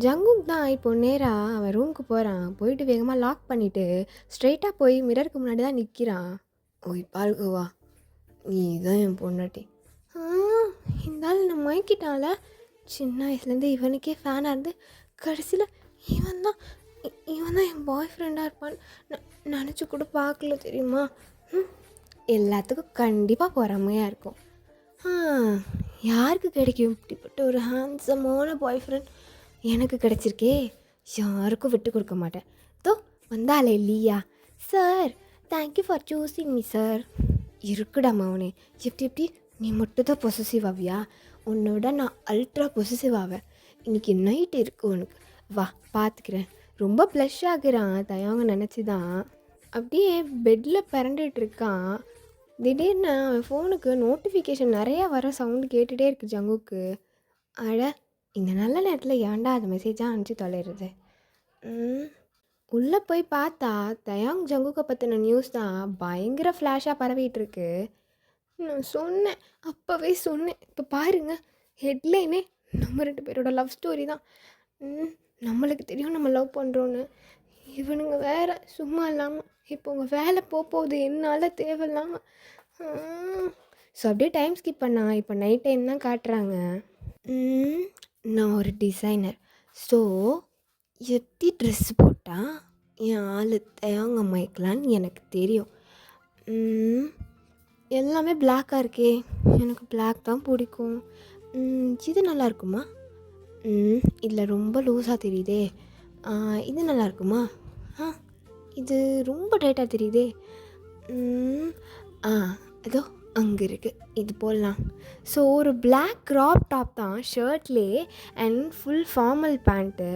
ஜங்குக் தான் இப்போ நேராக அவன் ரூமுக்கு போகிறான். போயிட்டு வேகமாக லாக் பண்ணிவிட்டு ஸ்ட்ரைட்டாக போய் மிரருக்கு முன்னாடி தான் நிற்கிறான். ஓய் பால்கோவா, நீ தான் என் பொண்டாட்டி. இருந்தாலும் நான் மயக்கிட்டால. சின்ன வயசுலேருந்து இவனுக்கே ஃபேனாக இருந்து கடைசியில் இவன் தான் என் பாய் ஃப்ரெண்டாக இருப்பான்னு நினச்சி கூட பார்க்கல தெரியுமா? எல்லாத்துக்கும் கண்டிப்பாக பொறாமையாக இருக்கும். யாருக்கு கிடைக்கும் இப்படிப்பட்ட ஒரு ஹேண்ட்ஸமான பாய் ஃப்ரெண்ட்? எனக்கு கிடச்சிருக்கே, யாருக்கும் விட்டு கொடுக்க மாட்டேன். தோ வந்தாலே இல்லையா? Sir, thank you for choosing me sir. இருக்குடா மவனே, எப்படி நீ மட்டும் தான் பொசசிவ் ஆவியா? உன்னோட நான் அல்ட்ரா பொசசிவ் ஆவேன். இன்றைக்கி நைட்டு இருக்கு உனக்கு, வா பார்த்துக்கிறேன். ரொம்ப ப்ளஷ் ஆகுறான் தயவங்க நினச்சி தான். அப்படியே பெட்டில் பிறண்டுட்டுருக்கான். திடீர்னு அவன் ஃபோனுக்கு நோட்டிஃபிகேஷன் நிறையா வர சவுண்டு கேட்டுகிட்டே இருக்குது ஜங்குக்கு. அட, இந்த நல்ல நேரத்தில் ஏன்டா அது மெசேஜாக அனுப்பிச்சி தொலைகிறது? உள்ளே போய் பார்த்தா தயாங் ஜங்குக்கை பற்றின நியூஸ் தான் பயங்கர ஃப்ளாஷாக பரவிட்டுருக்கு. நான் சொன்னேன், அப்போவே சொன்னேன். இப்போ பாருங்கள், ஹெட்லைனே நம்ம 2 பேரோட லவ் ஸ்டோரி தான். நம்மளுக்கு தெரியும் நம்ம லவ் பண்ணுறோன்னு. இவனுங்க வேறு சும்மா இல்லாமல் இப்போ உங்கள் வேலை போகுது என்னால் தேவையில்லாமல். ஸோ அப்படியே டைம் ஸ்கிப் பண்ணா இப்போ நைட் டைம் தான் காட்டுறாங்க. நான் ஒரு டிசைனர். ஸோ எப்படி ட்ரெஸ் போட்டால் என் ஆள் தேங்க மைக்கலான்னு எனக்கு தெரியும். எல்லாமே பிளாக்காக இருக்கே, எனக்கு பிளாக் தான் பிடிக்கும். இது நல்லா இருக்குமா? இதில் ரொம்ப லூஸாக தெரியுதே. இது நல்லா இருக்குமா? இது ரொம்ப டைட்டாக தெரியுதே. அதோ அங்கே இருக்குது, இது போடலாம். ஸோ ஒரு பிளாக் க்ராப் டாப் தான் ஷர்ட்லேயே அண்ட் ஃபுல் ஃபார்மல் பேண்ட்டு.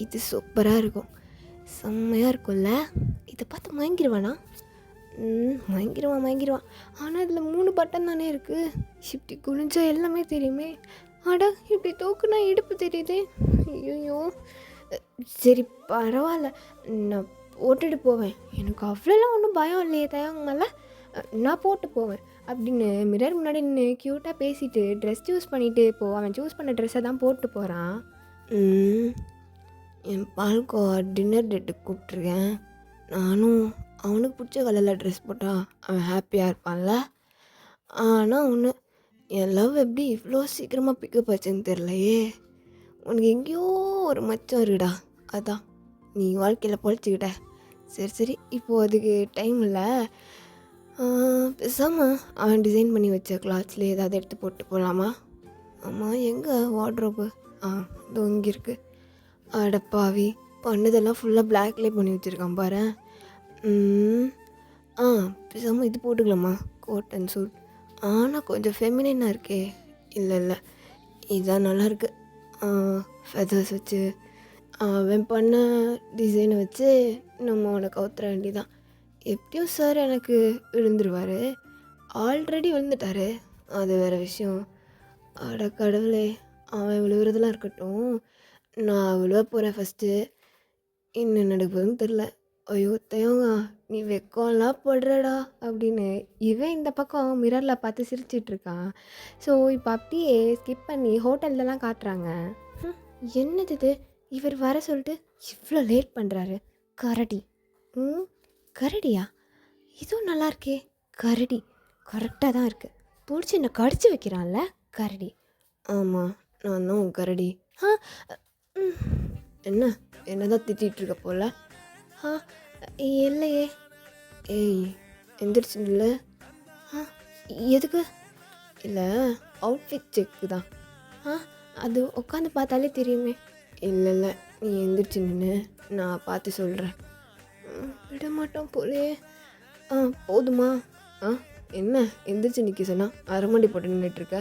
இது சூப்பராக இருக்கும், செம்மையாக இருக்கும்ல. இதை பார்த்து மயங்கிடுவானா? மயங்கிடுவான். ஆனால் இதில் 3 பட்டன் தானே இருக்குது. இப்படி குனிஞ்சா எல்லாமே தெரியுமே. அட, இப்படி தூக்குனா இடுப்பு தெரியுதே. ஐயோ, சரி பரவாயில்ல, நான் போட்டுட்டு போவேன். எனக்கு அவ்வளோலாம் ஒன்றும் பயம் இல்லையே தயங்கல, நான் போட்டு போவேன் அப்படின்னு மிரர் முன்னாடி நின்று க்யூட்டாக பேசிட்டு ட்ரெஸ் சூஸ் பண்ணிவிட்டு இப்போது அவன் சூஸ் பண்ண ட்ரெஸ்ஸை தான் போட்டு போகிறான். என் பால்கோ டின்னர் டேட்டுக்கு கூப்பிட்ருக்கேன். நானும் அவனுக்கு பிடிச்ச கலரில் ட்ரெஸ் போட்டால் அவன் ஹாப்பியாக இருப்பான்ல. ஆனால் ஒன்று, என் லவ் எப்படி இவ்வளோ சீக்கிரமாக பிக்கப் ஆச்சுன்னு தெரிலையே. உனக்கு எங்கேயோ ஒரு மச்சம் இருக்குடா, அதான் நீ வாழ்க்கையில் பொழைச்சிக்கிட்ட. சரி, இப்போது அதுக்கு டைம் இல்லை. பேசாமல் அவன் டிசைன் பண்ணி வச்ச கிளாத்ஸ்லேயே ஏதாவது எடுத்து போட்டு போகலாமா? ஆமாம், எங்கே வார்ட்ரோப்பு? இது இங்கே இருக்குது. அடப்பாவி, பண்ணதெல்லாம் ஃபுல்லாக பிளாக்லேயே பண்ணி வச்சுருக்கான் பாரு. பேசாமல் இது போட்டுக்கலாமா, கோட் அண்ட் சூட்? ஆனால் கொஞ்சம் ஃபெமினாக இருக்கே. இல்லை, இதுதான் நல்லாயிருக்கு. ஃபெதர்ஸ் வச்சு அவன் பண்ண டிசைனை வச்சு நம்ம உனக்கு கவுத்துற வேண்டிதான். எப்படியும் சார் எனக்கு விழுந்துருவார், ஆல்ரெடி விழுந்துட்டார், அது வேறு விஷயம். அட கடவுளே, அவன் விழுவுறதெல்லாம் இருக்கட்டும், நான் விழுவ போகிறேன் ஃபஸ்ட்டு. என்ன நடக்குதுன்னு தெரில. ஐயோ! தேவங்க நீ வெக்கம்லாம் படுறடா அப்படின்னு இவன் இந்த பக்கம் மிரர்ல பார்த்து சிரிச்சிட்டு இருக்கான். ஸோ இப்போ அப்படியே ஸ்கிப் பண்ணி ஹோட்டல்லலாம் காட்டுறாங்க. ம் என்னது இது? இவர் வர சொல்லிட்டு இவ்வளோ லேட் பண்ணுறாரு. கரடி. ம் கரடியா? இதுவும் நல்லா இருக்கே. கரடி கரெக்டாக தான் இருக்குது. பிடிச்சி என்னை கடிச்சு வைக்கிறான்ல கரடி. ஆமாம் நான் தான் உன் கரடி. ஆ ம். என்ன என்னதான் திட்டிகிட்டு இருக்க போல. ஆ இல்லையே. ஏய் எந்திரிச்சு நில்லு. ஆ எதுக்கு? இல்லை அவுட்ஃபிட் செக்கு தான். ஆ அது உட்காந்து பார்த்தாலே தெரியுமே. இல்லை இல்லை நீ எந்திரிச்சு நின்று நான் பார்த்து சொல்கிறேன். விட மாட்டோம் போலே. ஆ போதுமா? ஆ என்ன எந்திரிச்சு நிற்க சொன்னா அரமண்டி போட்டு நின்றுட்டுருக்க.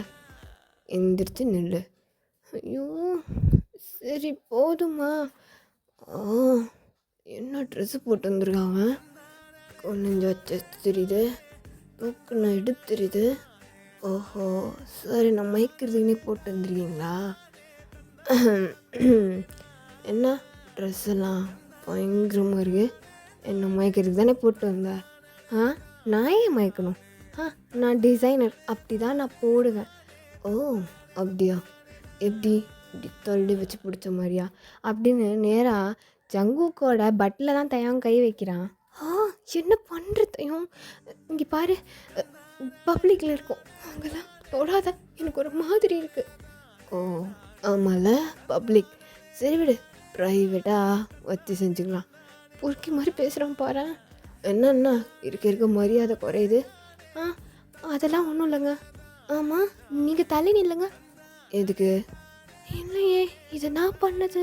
எந்திரிச்சு நில்லு. ஐயோ சரி போதுமா? ஆ என்ன ட்ரெஸ்ஸு போட்டு வந்துருக்காங்க. கொஞ்சம் வச்சு தெரியுது. தூக்குன இடுப்பு தெரியுது. ஓஹோ சரி நான் மயக்கிறதுக்குன்னே போட்டு வந்துருக்கீங்களா? என்ன ட்ரெஸ் எல்லாம் பயங்கரமாக இருக்குது. என்ன மயக்கிறதுக்கு தானே போட்டு வந்தேன். ஆ நான் ஏன் மயக்கணும்? ஆ நான் டிசைனர் அப்படி தான் நான் போடுவேன். ஓ அப்படியா? எப்படி இப்படி தள்ளி வச்சு பிடிச்ச மாதிரியா அப்படின்னு நேராக ஜங்குக்கோட பட்டில் தான் தயம் கை வைக்கிறான். ஆ என்ன பண்ணுறதையும் இங்கே பாரு பப்ளிக்கில் இருக்கும் அங்கெல்லாம் தொடாத எனக்கு ஒரு மாதிரி இருக்குது. ஓ ஆமாம்ல பப்ளிக். சரி விடு ப்ரைவேட்டாக வச்சு செஞ்சுக்கலாம். பொறுக்கி மாதிரி பேசுகிறான் பாரு. என்னென்ன இருக்க இருக்க மரியாதை குறையுது. ஆ அதெல்லாம் ஒன்றும் இல்லைங்க. ஆமாம் நீங்கள் தள்ளி நில்லுங்க. எதுக்கு? இல்லையே இது நான் பண்ணது.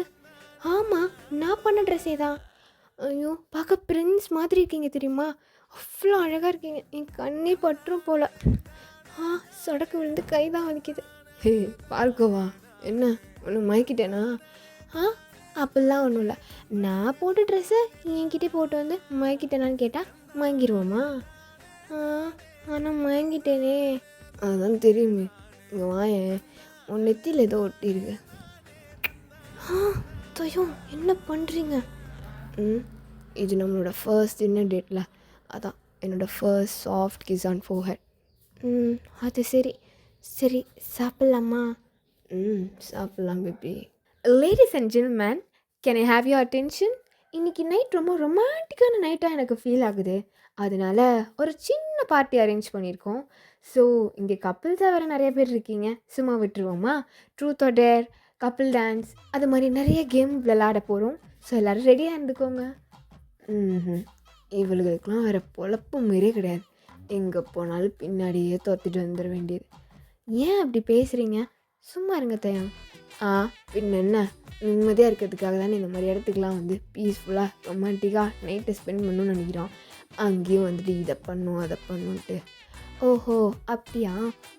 ஆமாம் நான் பண்ண ட்ரெஸ்ஸே தான். ஐயோ பார்க்க பிரின்ஸ் மாதிரி இருக்கீங்க தெரியுமா? அவ்வளோ அழகாக இருக்கீங்க. என் கண்ணே பற்றும் போல். ஆ சொடக்கு விழுந்து கை தான் வலிக்குது. ஹே பார்க்கவா என்ன ஒன்று மயக்கிட்டேனா? ஆ அப்படிலாம் ஒன்றும் இல்லை. நான் போட்ட ட்ரெஸ்ஸை என்கிட்டே போட்டு வந்து மயக்கிட்டேனான்னு கேட்டால் மயங்கிடுவோமா? ஆனால் மயங்கிட்டேனே. அதுதான் தெரியுமே. இங்கே வாயேன் உன் நெத்தியில் ஏதோ ஒட்டியிருக்கு. தயம் என்ன பண்ணுறீங்க? இது நம்மளோட ஃபர்ஸ்ட் டின்னர் டேட்டில் அதான் என்னோடய first soft kiss on forehead. அது சரி சரி சாப்பிட்லாமா? சாப்பிட்லாம் baby. Ladies and gentlemen can I have your attention? இன்றைக்கி நைட் ரொம்ப ரொமான்டிக்கான நைட்டாக எனக்கு ஃபீல் ஆகுது. அதனால் ஒரு சின்ன பார்ட்டி அரேஞ்ச் பண்ணியிருக்கோம். ஸோ இங்கே கப்பிள்ஸாக வேறு நிறைய பேர் இருக்கீங்க. சும்மா விட்டுருவோமா? Truth or dare, couple dance அது மாதிரி நிறைய கேம் விளையாட போகிறோம். ஸோ எல்லோரும் ரெடியாக இருந்துக்கோங்க. இவளுகளுக்கெலாம் வேறு பொழப்பு மாரியே கிடையாது. எங்கே போனாலும் பின்னாடியே தோத்துட்டு வந்துட வேண்டியது. ஏன் அப்படி பேசுகிறீங்க? சும்மா இருங்க தயம். பின்ன என்ன நிம்மதியாக இருக்கிறதுக்காக தானே இந்த மாதிரி இடத்துக்குலாம் வந்து பீஸ்ஃபுல்லாக ரொமான்டிக்காக நைட்டை ஸ்பெண்ட் பண்ணணும்னு நினைக்கிறோம். அங்கேயும் வந்துட்டு இதை பண்ணும் அதை பண்ணுன்ட்டு. ஓஹோ அப்படியா?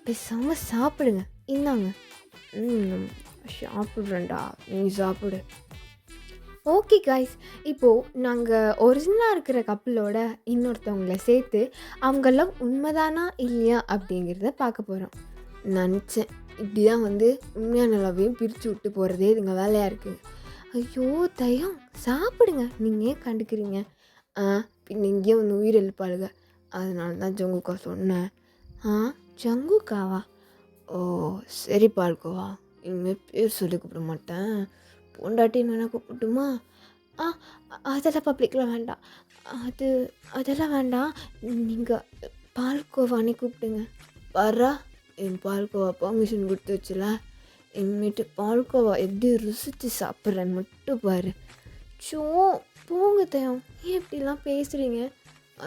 பேசாமல் சாப்பிடுங்க. இந்தாங்க. சாப்பிட்றேன்டா நீ சாப்பிடு. ஓகே காய்ஸ், இப்போது நாங்கள் ஒரிஜினலாக இருக்கிற கப்பிளோட இன்னொருத்தவங்கள சேர்த்து அவங்கெல்லாம் உண்மைதானா இல்லையா அப்படிங்கிறத பார்க்க போகிறோம். நினச்சேன் இப்படி தான் வந்து உண்மையான லவ்வையும் பிரித்து விட்டு போகிறதே இதுங்க வேலையாக இருக்குது. ஐயோ தயம் சாப்பிடுங்க. நீங்கள் ஏன் கண்டுக்கிறீங்க? பின்ன இங்கேயே வந்து உயிர் எழுப்பாளுங்க. அதனால தான் ஜங்குக்கா சொன்னேன். ஜங்குக்காவா? ஓ சரி பால்கோவா, இனிமேல் பேர் சொல்லி கூப்பிட மாட்டேன். பொண்டாட்டின்னு வேணா கூப்பிட்டுமா? அதெல்லாம் பப்ளிக்கில் வேண்டாம். அதெல்லாம் வேண்டாம். நீங்கள் பால்கோவானே கூப்பிடுங்க. பாரா என் பால்கோவா பர்மிஷன் கொடுத்து வச்சுல. இனிமேட்டு பால்கோவா எப்படி ருசித்து சாப்பிட்றேன்னு மட்டும் பாரு. ஷோ போங்க தயம், ஏன் இப்படிலாம் பேசுகிறீங்க?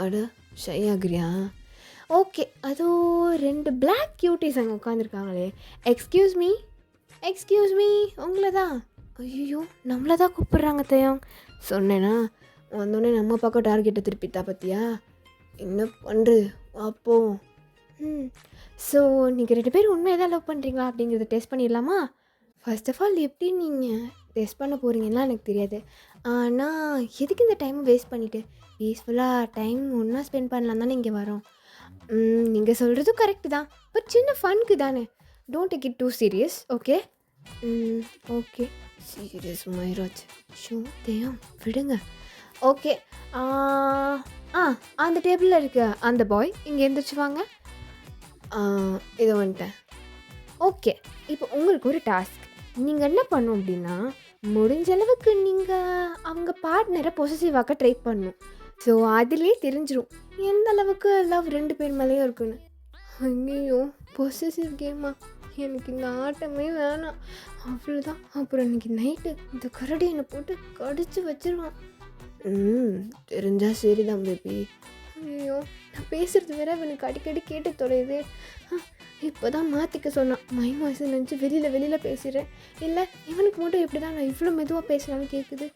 அட ஷை ஆகுறியா? ஓகே அதோ 2 பிளாக் கியூட்டிஸ் அங்கே உட்காந்துருக்காங்களே. எக்ஸ்கியூஸ் மீ உங்களை தான். ஐயோ நம்மளை தான் கூப்பிட்றாங்க தயம். சொன்னேன்னா வந்தோடனே நம்ம பக்கம் டார்கெட்டை திருப்பிட்டா பார்த்தியா? என்ன பண்ணுறது பார்ப்போம். ஸோ நீங்கள் 2 பேரும் உண்மையாக தான் லவ் பண்ணுறீங்களா அப்படிங்கிறத டெஸ்ட் பண்ணிடலாமா? ஃபர்ஸ்ட் ஆஃப் ஆல் எப்படி நீங்கள் டெஸ்ட் பண்ண போகிறீங்கன்னா எனக்கு தெரியாது. ஆனால் எதுக்கு இந்த டைமை வேஸ்ட் பண்ணிவிட்டு பீஸ்ஃபுல்லாக டைம் ஒன்றா ஸ்பெண்ட் பண்ணலாம் தானே இங்கே வரோம். நீங்கள் சொல்கிறதும் கரெக்டு தான். பட் சின்ன ஃபன்க்கு தானே. Don't take it too serious. Okay okay serious மயிராஜ். ஷோ தேயம் விடுங்க. ஓகே. ஆ ஆ அந்த டேபிளில் இருக்க அந்த பாய் இங்கே எந்திரிச்சு வாங்க. இதை வந்துட்டேன். ஓகே, இப்போ உங்களுக்கு ஒரு டாஸ்க். நீங்கள் என்ன பண்ணணும் அப்படின்னா, முடிஞ்ச அளவுக்கு நீங்கள் அவங்க பார்ட்னரை பொசசிவ் ஆக்க ட்ரை பண்ணணும். ஸோ அதிலே தெரிஞ்சிடும் எந்த அளவுக்கு லவ் 2 பேர் மேலேயும் இருக்குன்னு. ஐயோ, பொசசிவ் கேமா? எனக்கு இந்த ஆட்டமே வேணாம். அவ்வளோதான். அப்புறம் இன்னைக்கு நைட்டு இந்த கரடி என்னை போட்டு கடிச்சு வச்சிருவான். தெரிஞ்சா சரிதான் பேபி. ஐயோ, நான் பேசுகிறது வேற அவனுக்கு அடிக்கடி கேட்டு தொலையுது. இப்போ தான் மாற்றிக்க சொன்னான். மை வாய்ஸ் நினச்சி வெளியில் பேசுகிறேன். இல்லை இவனுக்கு மட்டும் எப்படி தான் நான் இவ்வளோ மெதுவாக பேசினாலும் கேட்குது.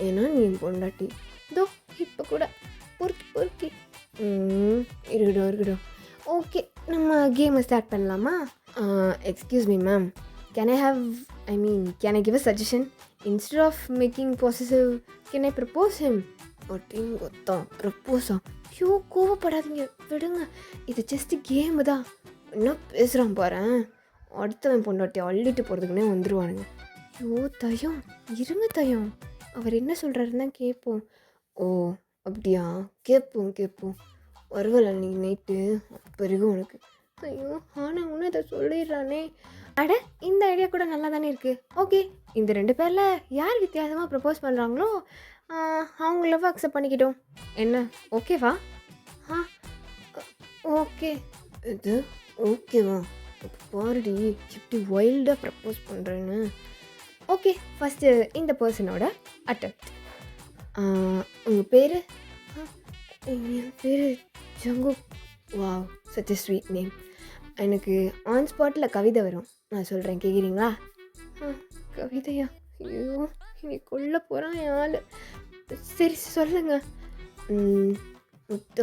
ஏன்னா நீ என் பொண்டாட்டி. இதோ இப்போ கூட பொறுக்கி இருக்கட்டும். ஓகே, நம்ம கேமை ஸ்டார்ட் பண்ணலாமா? Excuse me ma'am, can I give a suggestion? Instead of making possessive, can I propose him? அப்படின்னு கொத்தான் ப்ரப்போஸா? ஐயோ, கோவப்படாதீங்க, விடுங்க. இது ஜஸ்ட் கேமு தான். என்ன பேசுகிறான் பாரு. அடுத்தவன் பொண்டாட்டி அள்ளிட்டு போகிறதுக்குன்னே வந்துடுவானுங்க. ஐயோ தயம், இருங்க தயம், அவர் என்ன சொல்கிறாருன்னு தான் கேட்போம். ஓ அப்படியா? கேட்போம். வருவல நீ நைட்டு பிறகு உனக்கு. ஐயோ, ஆனால் ஒன்று அதை சொல்லிடுறானே. அட, இந்த ஐடியா கூட நல்லா தானே இருக்குது. ஓகே, இந்த 2 பேரில் யார் வித்தியாசமாக ப்ரப்போஸ் பண்ணுறாங்களோ அவங்க லவ் அக்செப்ட் பண்ணிக்கிட்டோம். என்ன ஓகேவா? ஓகே. இது ஓகேவா? பாருடி எப்படி வைல்டாக ப்ரப்போஸ் பண்ணுறேன்னு. ஓகே, ஃபஸ்ட்டு இந்த பர்சனோட அட்டெம்ப்ட். உங்கள் பேர்? என் பேர் Jungkook. Wow, such a sweet name. எனக்கு ஆன் ஸ்பாட்டில் கவிதை வரும், நான் சொல்கிறேன், கேட்குறீங்களா? கவிதையா? ஐயோ, இன்னைக்கு கொல்ல போகிறான் என் ஆள். சரி சொல்லுங்க.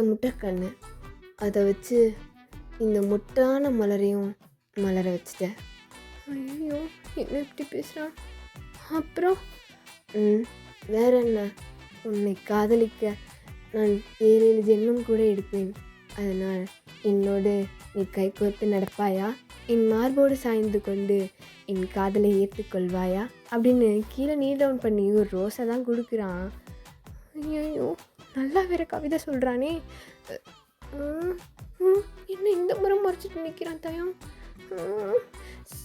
முட்டை கண்ணு, அதை வச்சு இந்த முட்டான மலரையும் மலர வச்சுட்டேன். ஐயோ, என்ன எப்படி பேசுகிறான்? அப்புறம் வேற என்ன? உன்னை காதலிக்க நான் 7 ஜென்மம் கூட எடுப்பேன். அதனால் என்னோடு நீ கைகோர்த்து நடப்பாயா? என் மார்போடு சாய்ந்து கொண்டு என் காதலை ஏற்றுக்கொள்வாயா? அப்படின்னு கீழே நீல் டவுன் பண்ணி ஒரு ரோஸை தான் கொடுக்குறான். ஐயோ, நல்லா வேற கவிதை சொல்கிறானே. என்ன இந்த முறை மறைச்சிட்டு நிற்கிறான் தயம்?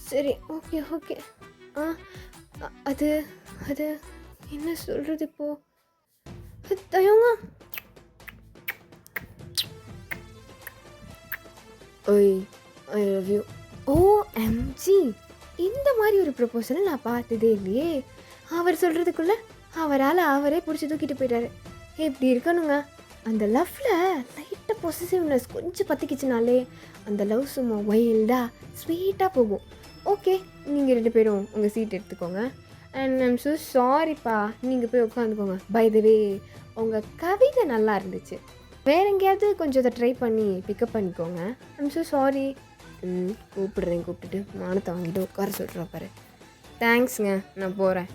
சரி, ஓகே. அது அது என்ன சொல்கிறது இப்போது தயங்க? ஓய், ஐ லவ் யூ. OMG, இந்த மாதிரி ஒரு ப்ரப்போசலை நான் பார்த்ததே இல்லையே. அவர் சொல்கிறதுக்குள்ளே அவரால் அவரே பிடிச்சி தூக்கிட்டு போயிட்டாரு. எப்படி இருக்கணுங்க? அந்த லவ்வில் லைட்டாக பொசசிவ்னஸ் கொஞ்சம் பற்றிக்கிச்சுனாலே அந்த லவ் சும்மா வைல்டாக ஸ்வீட்டாக போகும். ஓகே, நீங்கள் 2 பேரும் உங்கள் சீட் எடுத்துக்கோங்க. அண்ட் ஐம் ஸோ சாரிப்பா, நீங்கள் போய் உட்காந்துக்கோங்க. பை த வே, உங்கள் கவிதை நல்லா இருந்துச்சு. வேறு எங்கேயாவது கொஞ்சம் அதை ட்ரை பண்ணி பிக்கப் பண்ணிக்கோங்க. I'm so sorry. கூப்பிட்டுட்டு மானத்தை வாங்கிட்டு உட்கார சொல்கிறா பாரு. தேங்க்ஸுங்க, நான் போகிறேன்.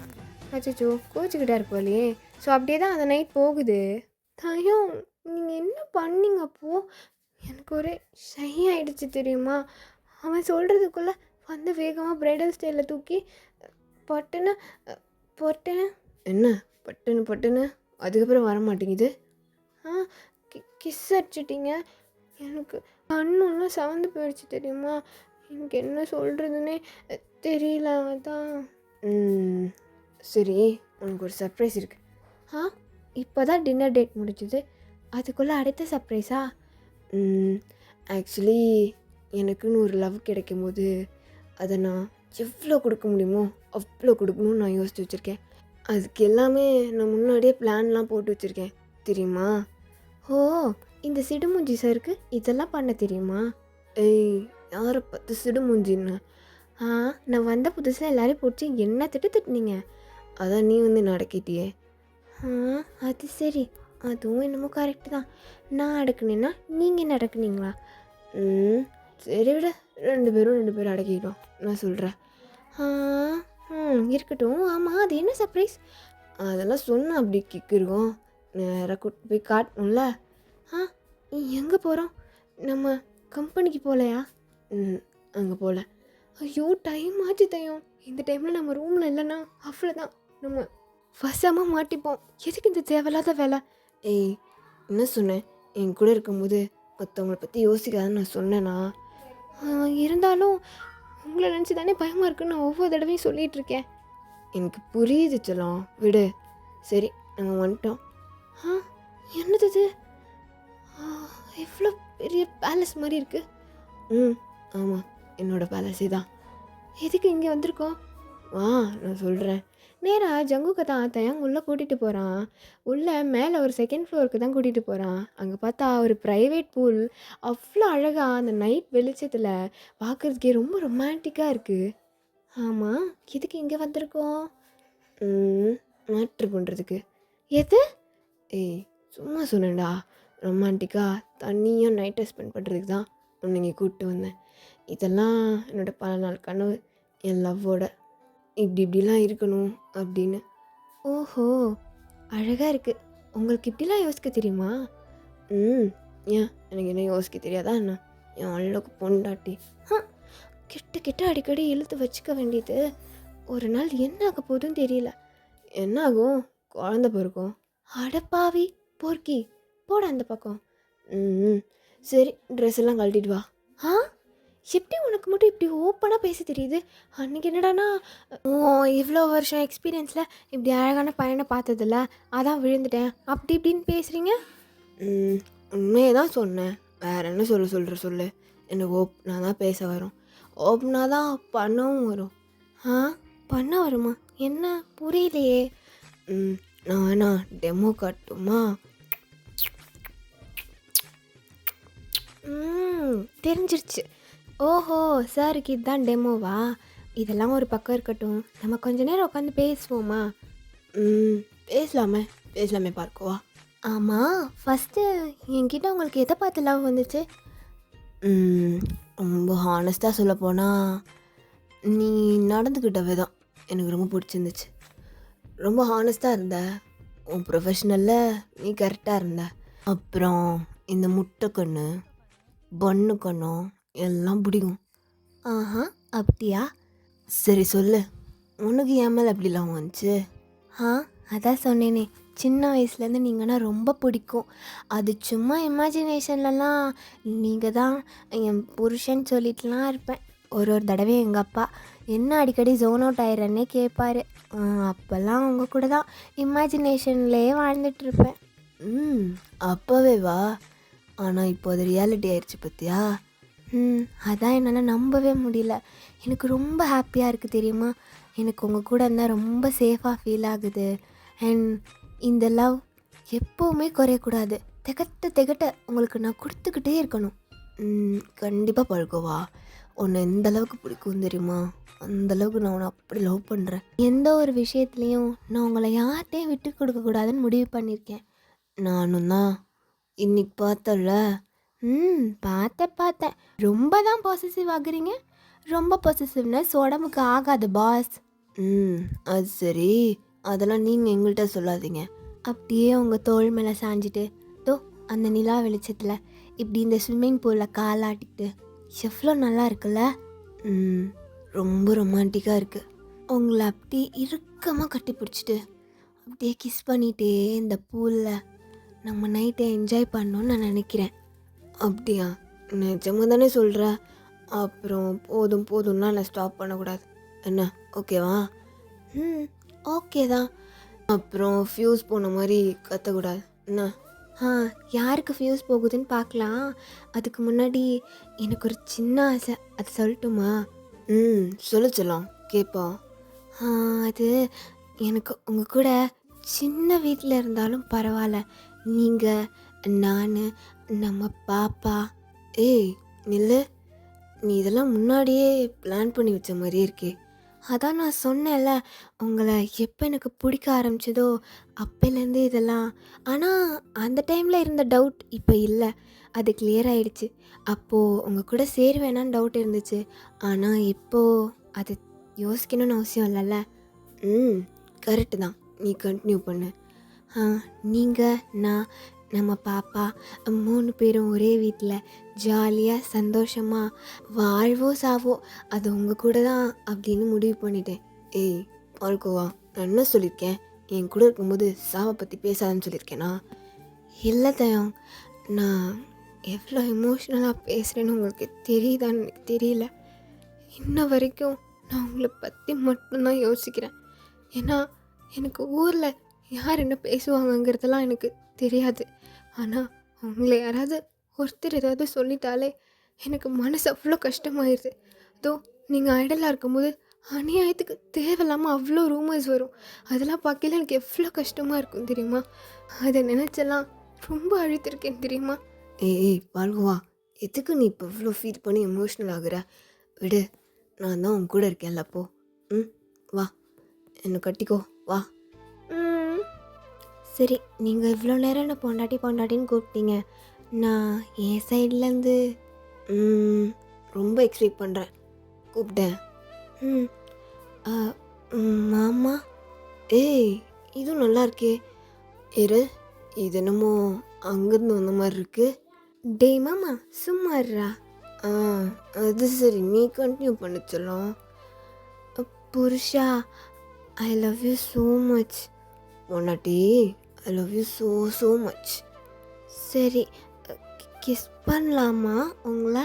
அச்சோ, கோச்சிக்கிட்டா இருப்போலையே. ஸோ அப்படியே தான் அந்த நைட் போகுது. தயம், நீங்கள் என்ன பண்ணீங்க அப்போது? எனக்கு ஒரே ஷை ஆகிடுச்சு தெரியுமா? அவன் சொல்கிறதுக்குள்ளே வந்து வேகமாக ப்ரைடல் ஸ்டைலில் தூக்கி பட்டுன்னு என்ன பட்டுன்னு அதுக்கப்புறம் வர மாட்டேங்குது. கிஸ் அடிச்சிட்டிங்க. எனக்கு கண்ணெல்லாம் செவந்து போயிடுச்சு தெரியுமா? எனக்கு என்ன சொல்கிறதுனே தெரியல. தான் சரி, உனக்கு ஒரு சர்ப்ரைஸ் இருக்குது. இப்போ தான் டின்னர் டேட் முடிச்சுது, அதுக்குள்ளே அடுத்த சர்ப்ரைஸா? ஆக்சுவலி எனக்குன்னு ஒரு லவ் கிடைக்கும் போது அதை நான் எவ்வளோ கொடுக்க முடியுமோ அவ்வளோ கொடுக்கணும்னு நான் யோசித்து வச்சுருக்கேன். அதுக்கு எல்லாமே நான் முன்னாடியே பிளான்லாம் போட்டு வச்சுருக்கேன் தெரியுமா? ஓ, இந்த சிடுமூஞ்சி சாருக்கு இதெல்லாம் பண்ண தெரியுமா? ஏய், யாரை பார்த்து சிடுமூஞ்சின்னு? நான் வந்த புதுசில் எல்லோரையும் பிடிச்சி என்ன திட்டுனீங்க, அதான் நீ வந்து நடக்கிட்டியே. அது சரி, அதுவும் என்னமோ கரெக்டு தான். நான் அடக்குனேன்னா நீங்கள் நடக்குனீங்களா? சரி விட, 2 பேரும் அடக்கிக்கிட்டோம், நான் சொல்கிறேன். இருக்கட்டும். ஆமாம், அது என்ன சர்ப்ரைஸ்? அதெல்லாம் சொன்னால் அப்படி கிக்கிருக்கோம், நேராக கூட்டு போய் காட்டணும்ல. எங்கே போகிறோம்? நம்ம கம்பெனிக்கு போகலையா? அங்கே போகல. ஐயோ, டைம் ஆச்சு தயம். இந்த டைமில் நம்ம ரூமில் இல்லைன்னா அவ்வளோதான், நம்ம வசமாக மாட்டிப்போம். எதுக்கு இந்த தேவையில்லாத வேலை? ஏய், என்ன சொன்னேன்? என் கூட இருக்கும்போது மற்றவங்கள பற்றி யோசிக்காதுன்னு நான் சொன்னேன்னா? இருந்தாலும் உங்களை நினச்சி தானே பயமாக இருக்குன்னு நான் ஒவ்வொரு தடவையும் சொல்லிகிட்ருக்கேன். எனக்கு புரியுது செல்லம், விடு. சரி, நாங்கள் வந்துட்டோம். ஆ, என்னது இது? எவ்வளோ பெரிய பேலஸ் மாதிரி இருக்குது. ஆமாம், என்னோடய பேலஸே தான். எதுக்கு இங்கே வந்திருக்கோம்? வா, நான் சொல்கிறேன். நேராக ஜங்குக்கு தான் தயங்க உள்ளே கூட்டிகிட்டு போகிறான். உள்ளே மேலே ஒரு செகண்ட் ஃப்ளோருக்கு தான் கூட்டிகிட்டு போகிறான். அங்கே பார்த்தா ஒரு ப்ரைவேட் பூல். அவ்வளோ அழகாக அந்த நைட் வெளிச்சத்தில் பார்க்குறதுக்கே ரொம்ப ரொமான்டிக்காக இருக்குது. ஆமாம், எதுக்கு இங்கே வந்திருக்கோம்? மேட்ரு பண்ணுறதுக்கு. எது? ஏய், சும்மா சொன்னேன்டா. ரொமான்டிக்காக தனியாக நைட்டை ஸ்பெண்ட் பண்ணுறதுக்கு தான் உன்னை இங்கே கூப்பிட்டு வந்தேன். இதெல்லாம் என்னோடய பல நாள் கனவு, என் லவ்வோட. இப்படிலாம் இருக்கணும் அப்படின்னு. ஓஹோ, அழகாக இருக்குது. உங்களுக்கு இப்படிலாம் யோசிக்க தெரியுமா? ஏன், எனக்கு என்ன யோசிக்க தெரியாதா என்ன? என் அழகு பொண்டாட்டி. கிட்ட அடிக்கடி இழுத்து வச்சுக்க வேண்டியது. ஒரு நாள் என்ன ஆக போகுதுன்னு தெரியல. என்ன ஆகும்? குழந்த பிறக்கும். அடப்பாவி போர்க்கி, போட அந்த பக்கம். சரி, ட்ரெஸ் எல்லாம் கழட்டிட்டு வா. எப்படி உனக்கு மட்டும் இப்படி ஓப்பனாக பேச தெரியுது? அன்றைக்கி என்னடானா, இவ்வளோ வருஷம் எக்ஸ்பீரியன்ஸில் இப்படி அழகான பையனை பார்த்ததில்ல, அதான் விழுந்துட்டேன் அப்படி இப்படின்னு பேசுகிறீங்க. உண்மையே தான் சொன்னேன். வேறு என்ன சொல்லு. எனக்கு ஓப்பனா தான் பேச வரும். ஓப்பனா தான் பண்ணவும் வரும். பண்ண வருமா? என்ன புரியலையே. நான் வேணா டெமோ காட்டுமா? தெரிஞ்சிருச்சு. ஓஹோ, சாருக்கு இதுதான் டெமோவா? இதெல்லாம் ஒரு பக்கம் இருக்கட்டும், நம்ம கொஞ்ச நேரம் உட்காந்து பேசுவோமா? பேசலாமே பார்க்கவா. ஆமாம், ஃபஸ்ட்டு என்கிட்ட உங்களுக்கு எதை பார்த்து லவ் வந்துச்சு? ரொம்ப ஹானஸ்ட்டாக சொல்ல போனால், நீ நடந்துக்கிட்ட விதம் எனக்கு ரொம்ப பிடிச்சிருந்துச்சு. ரொம்ப ஹானஸ்ட்டாக இருந்த. உன் ப்ரொஃபஷ்னலில் நீ கரெக்டாக இருந்த. அப்புறம் இந்த முட்டை கண்ணு, பன்னு கண்ணும் எல்லாம் பிடிக்கும். அப்படியா? சரி சொல்லு, உனக்கு என் மேலே எப்படிலாம் வந்துச்சு? அதான் சொன்னேனே, சின்ன வயசுலேருந்து நீங்கன்னா ரொம்ப பிடிக்கும். அது சும்மா இமேஜினேஷன்லலாம் நீங்கள் தான் என் புருஷன் சொல்லிட்டுலாம் இருப்பேன். ஒரு தடவை எங்கள் அப்பா என்ன அடிக்கடி ஜோன் அவுட் ஆயிடுறேன்னே கேட்பாரு. அப்போல்லாம் அவங்க கூட தான் இமேஜினேஷன்லேயே வாழ்ந்துட்டுருப்பேன். அப்போவே வா. ஆனால் இப்போ அது ரியாலிட்டி ஆயிடுச்சு பார்த்தியா? அதான் என்னால் நம்பவே முடியல. எனக்கு ரொம்ப ஹாப்பியாக இருக்குது தெரியுமா? எனக்கு உங்கள் கூட இருந்தால் ரொம்ப சேஃபாக ஃபீல் ஆகுது. அண்ட் இந்த லவ் எப்போவுமே குறையக்கூடாது. திகட்ட உங்களுக்கு நான் கொடுத்துக்கிட்டே இருக்கணும். கண்டிப்பாக பழகுவா. உன்னை எந்த அளவுக்கு பிடிக்கும் தெரியுமா? அந்தளவுக்கு நான் உன்னை அப்படி லவ் பண்ணுறேன். எந்த ஒரு விஷயத்துலேயும் நான் உங்களை யார்கிட்டையும் விட்டு கொடுக்கக்கூடாதுன்னு முடிவு பண்ணியிருக்கேன். நானும் தான். இன்னைக்கு பார்த்தல. பார்த்தேன். ரொம்ப தான் பாசிட்டிவ் ஆகுறீங்க. ரொம்ப பாசிட்டிவ்னஸ் உடம்புக்கு ஆகாது பாஸ். அது சரி, அதெல்லாம் நீங்கள் எங்கள்கிட்ட சொல்லாதீங்க. அப்படியே உங்கள் தோள் மேலே சாஞ்சிட்டு அந்த நிலா வெளிச்சத்தில் இப்படி இந்த ஸ்விம்மிங் பூலில் காலாட்டிக்கிட்டு எவ்வளோ நல்லா இருக்குல்ல? ரொம்ப ரொமான்டிக்காக இருக்குது. உங்களை அப்படி இறுக்கமாக கட்டி பிடிச்சிட்டு அப்படியே கிஸ் பண்ணிகிட்டே இந்த பூலில் நம்ம நைட்டை என்ஜாய் பண்ணணுன்னு நான் நினைக்கிறேன். அப்படியா? நிஜமாக தானே சொல்கிற? அப்புறம் போதும்னா நான் ஸ்டாப் பண்ணக்கூடாது என்ன? ஓகேவா? ஓகே தான். அப்புறம் ஃப்யூஸ் போன மாதிரி கத்தக்கூடாது என்ன? யாருக்கு ஃப்யூஸ் போகுதுன்னு பார்க்கலாம். அதுக்கு முன்னாடி எனக்கு ஒரு சின்ன ஆசை, அது சொல்லட்டுமா? சொல்லலாம், கேட்போம். அது எனக்கு உங்கள் கூட சின்ன வீட்டில் இருந்தாலும் பரவாயில்ல. நீங்கள், நான், நம்ம பாப்பா. ஏய் நில்லு, நீ இதெல்லாம் முன்னாடியே பிளான் பண்ணி வச்ச மாதிரியே இருக்கே. அதான் நான் சொன்னேன்ல, உங்களை எப்போ எனக்கு பிடிக்க ஆரம்பிச்சதோ அப்போலேருந்து இதெல்லாம். ஆனால் அந்த டைமில் இருந்த டவுட் இப்போ இல்லை, அது கிளியர் ஆகிடுச்சு. அப்போது உங்கள் கூட சேருவேனான்னு டவுட் இருந்துச்சு. ஆனால் இப்போது அது யோசிக்கணும்னு அவசியம் இல்லைல்ல. கரெக்டு தான், நீ கண்டினியூ பண்ணு. நீங்கள், நான் நம்ம பாப்பா 3 பேரும் ஒரே வீட்டில் ஜாலியாக சந்தோஷமாக வாழ்வோ சாவோ அது உங்கள் கூட தான் அப்படின்னு முடிவு பண்ணிட்டேன். ஏய் வாழ்க்கோவா, நான் என்ன சொல்லியிருக்கேன்? என் கூட இருக்கும்போது சாவை பற்றி பேசாதுன்னு சொல்லியிருக்கேனா? இல்லை தயம், நான் எவ்வளோ எமோஷ்னலாக பேசுகிறேன்னு உங்களுக்கு தெரியுதான்னு எனக்கு தெரியல. இன்ன வரைக்கும் நான் உங்களை பற்றி மட்டும்தான் யோசிக்கிறேன். ஏன்னா எனக்கு ஊரில் யார் என்ன பேசுவாங்கங்கிறதெல்லாம் எனக்கு தெரியாது. ஆனால் அவங்கள யாராவது ஒருத்தர் ஏதாவது சொல்லிட்டாலே எனக்கு மனசு அவ்வளோ கஷ்டமாயிருது. அதோ நீங்கள் ஐடலாக இருக்கும்போது அநியாயத்துக்கு தேவையில்லாமல் அவ்வளோ ரூமர்ஸ் வரும். அதெல்லாம் பார்க்கல எனக்கு எவ்வளோ கஷ்டமாக இருக்கும் தெரியுமா? அதை நினச்செல்லாம் ரொம்ப அழுத்திருக்கேன் தெரியுமா? ஏய் வாழ்வா, எதுக்கு நீ இப்போ இவ்வளோ ஃபீல் பண்ணி எமோஷ்னல் ஆகுற? விடு, நான் தான் உன் கூட இருக்கேன்ல. அப்போ வா, என்னை கட்டிக்கோ, வா. சரி, நீங்கள் இவ்வளோ நேரம் என்ன பொண்டாட்டின்னு கூப்பிட்டீங்க. நான் என் சைட்லேருந்து ரொம்ப எக்ஸ்பெக்ட் பண்ணுறேன் கூப்பிட்டேன். மாமா. ஏய், இதுவும் நல்லா இருக்கே. இரு, இது என்னமோ அங்கேருந்து வந்த மாதிரி இருக்கு. டேய் மாமா, சும்மா இருடா. அது சரி, நீ கண்டினியூ பண்ண சொல்லும். புருஷா, I love you so much. பொண்டாட்டி, I love you so much. சரி, கிஸ் பண்ணலாமா உங்களை?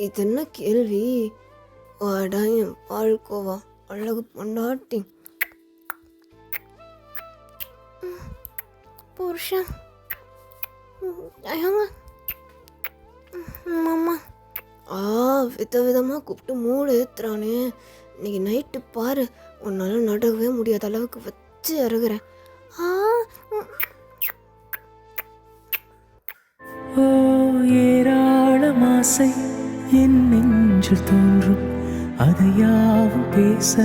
இது என்ன கேள்வி? வாடா என் வாழ்க்கோவா, அழகு பொண்டாட்டி. புருஷன் மாமா. விதமாக கூப்பிட்டு மூடு ஏற்றுறானே. இன்னைக்கு நைட்டு பாரு, உன்னால் நடக்கவே முடியாத அளவுக்கு வச்சு இறகுறேன். ஏராளம் ஆசை என் நெஞ்சில் தோன்றும், அதையாவும் பேச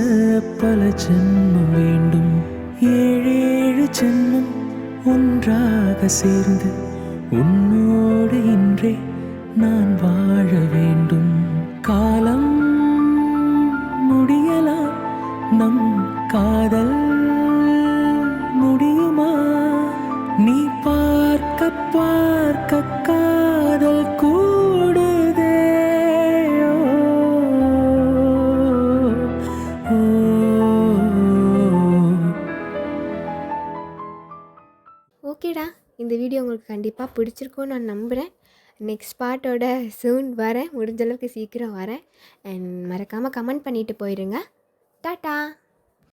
பல ஜென்மம் வேண்டும். 7 ஜென்மம் ஒன்றாக சேர்ந்து உன்னோடு இன்றே நான் வாழ வேண்டும். காலம் முடியலாம், நம் காதல் முடியுமா? நீ பார்க்க பார்க்க காதல் கூடுதே. ஓகேடா, இந்த வீடியோ உங்களுக்கு கண்டிப்பாக பிடிச்சிருக்கும்னு நான் நம்புகிறேன். நெக்ஸ்ட் பார்ட்டோட சூன் வரேன், முடிஞ்ச அளவுக்கு சீக்கிரம் வரேன். அண்ட் மறக்காமல் கமெண்ட் பண்ணிவிட்டு போயிடுங்க. டாட்டா.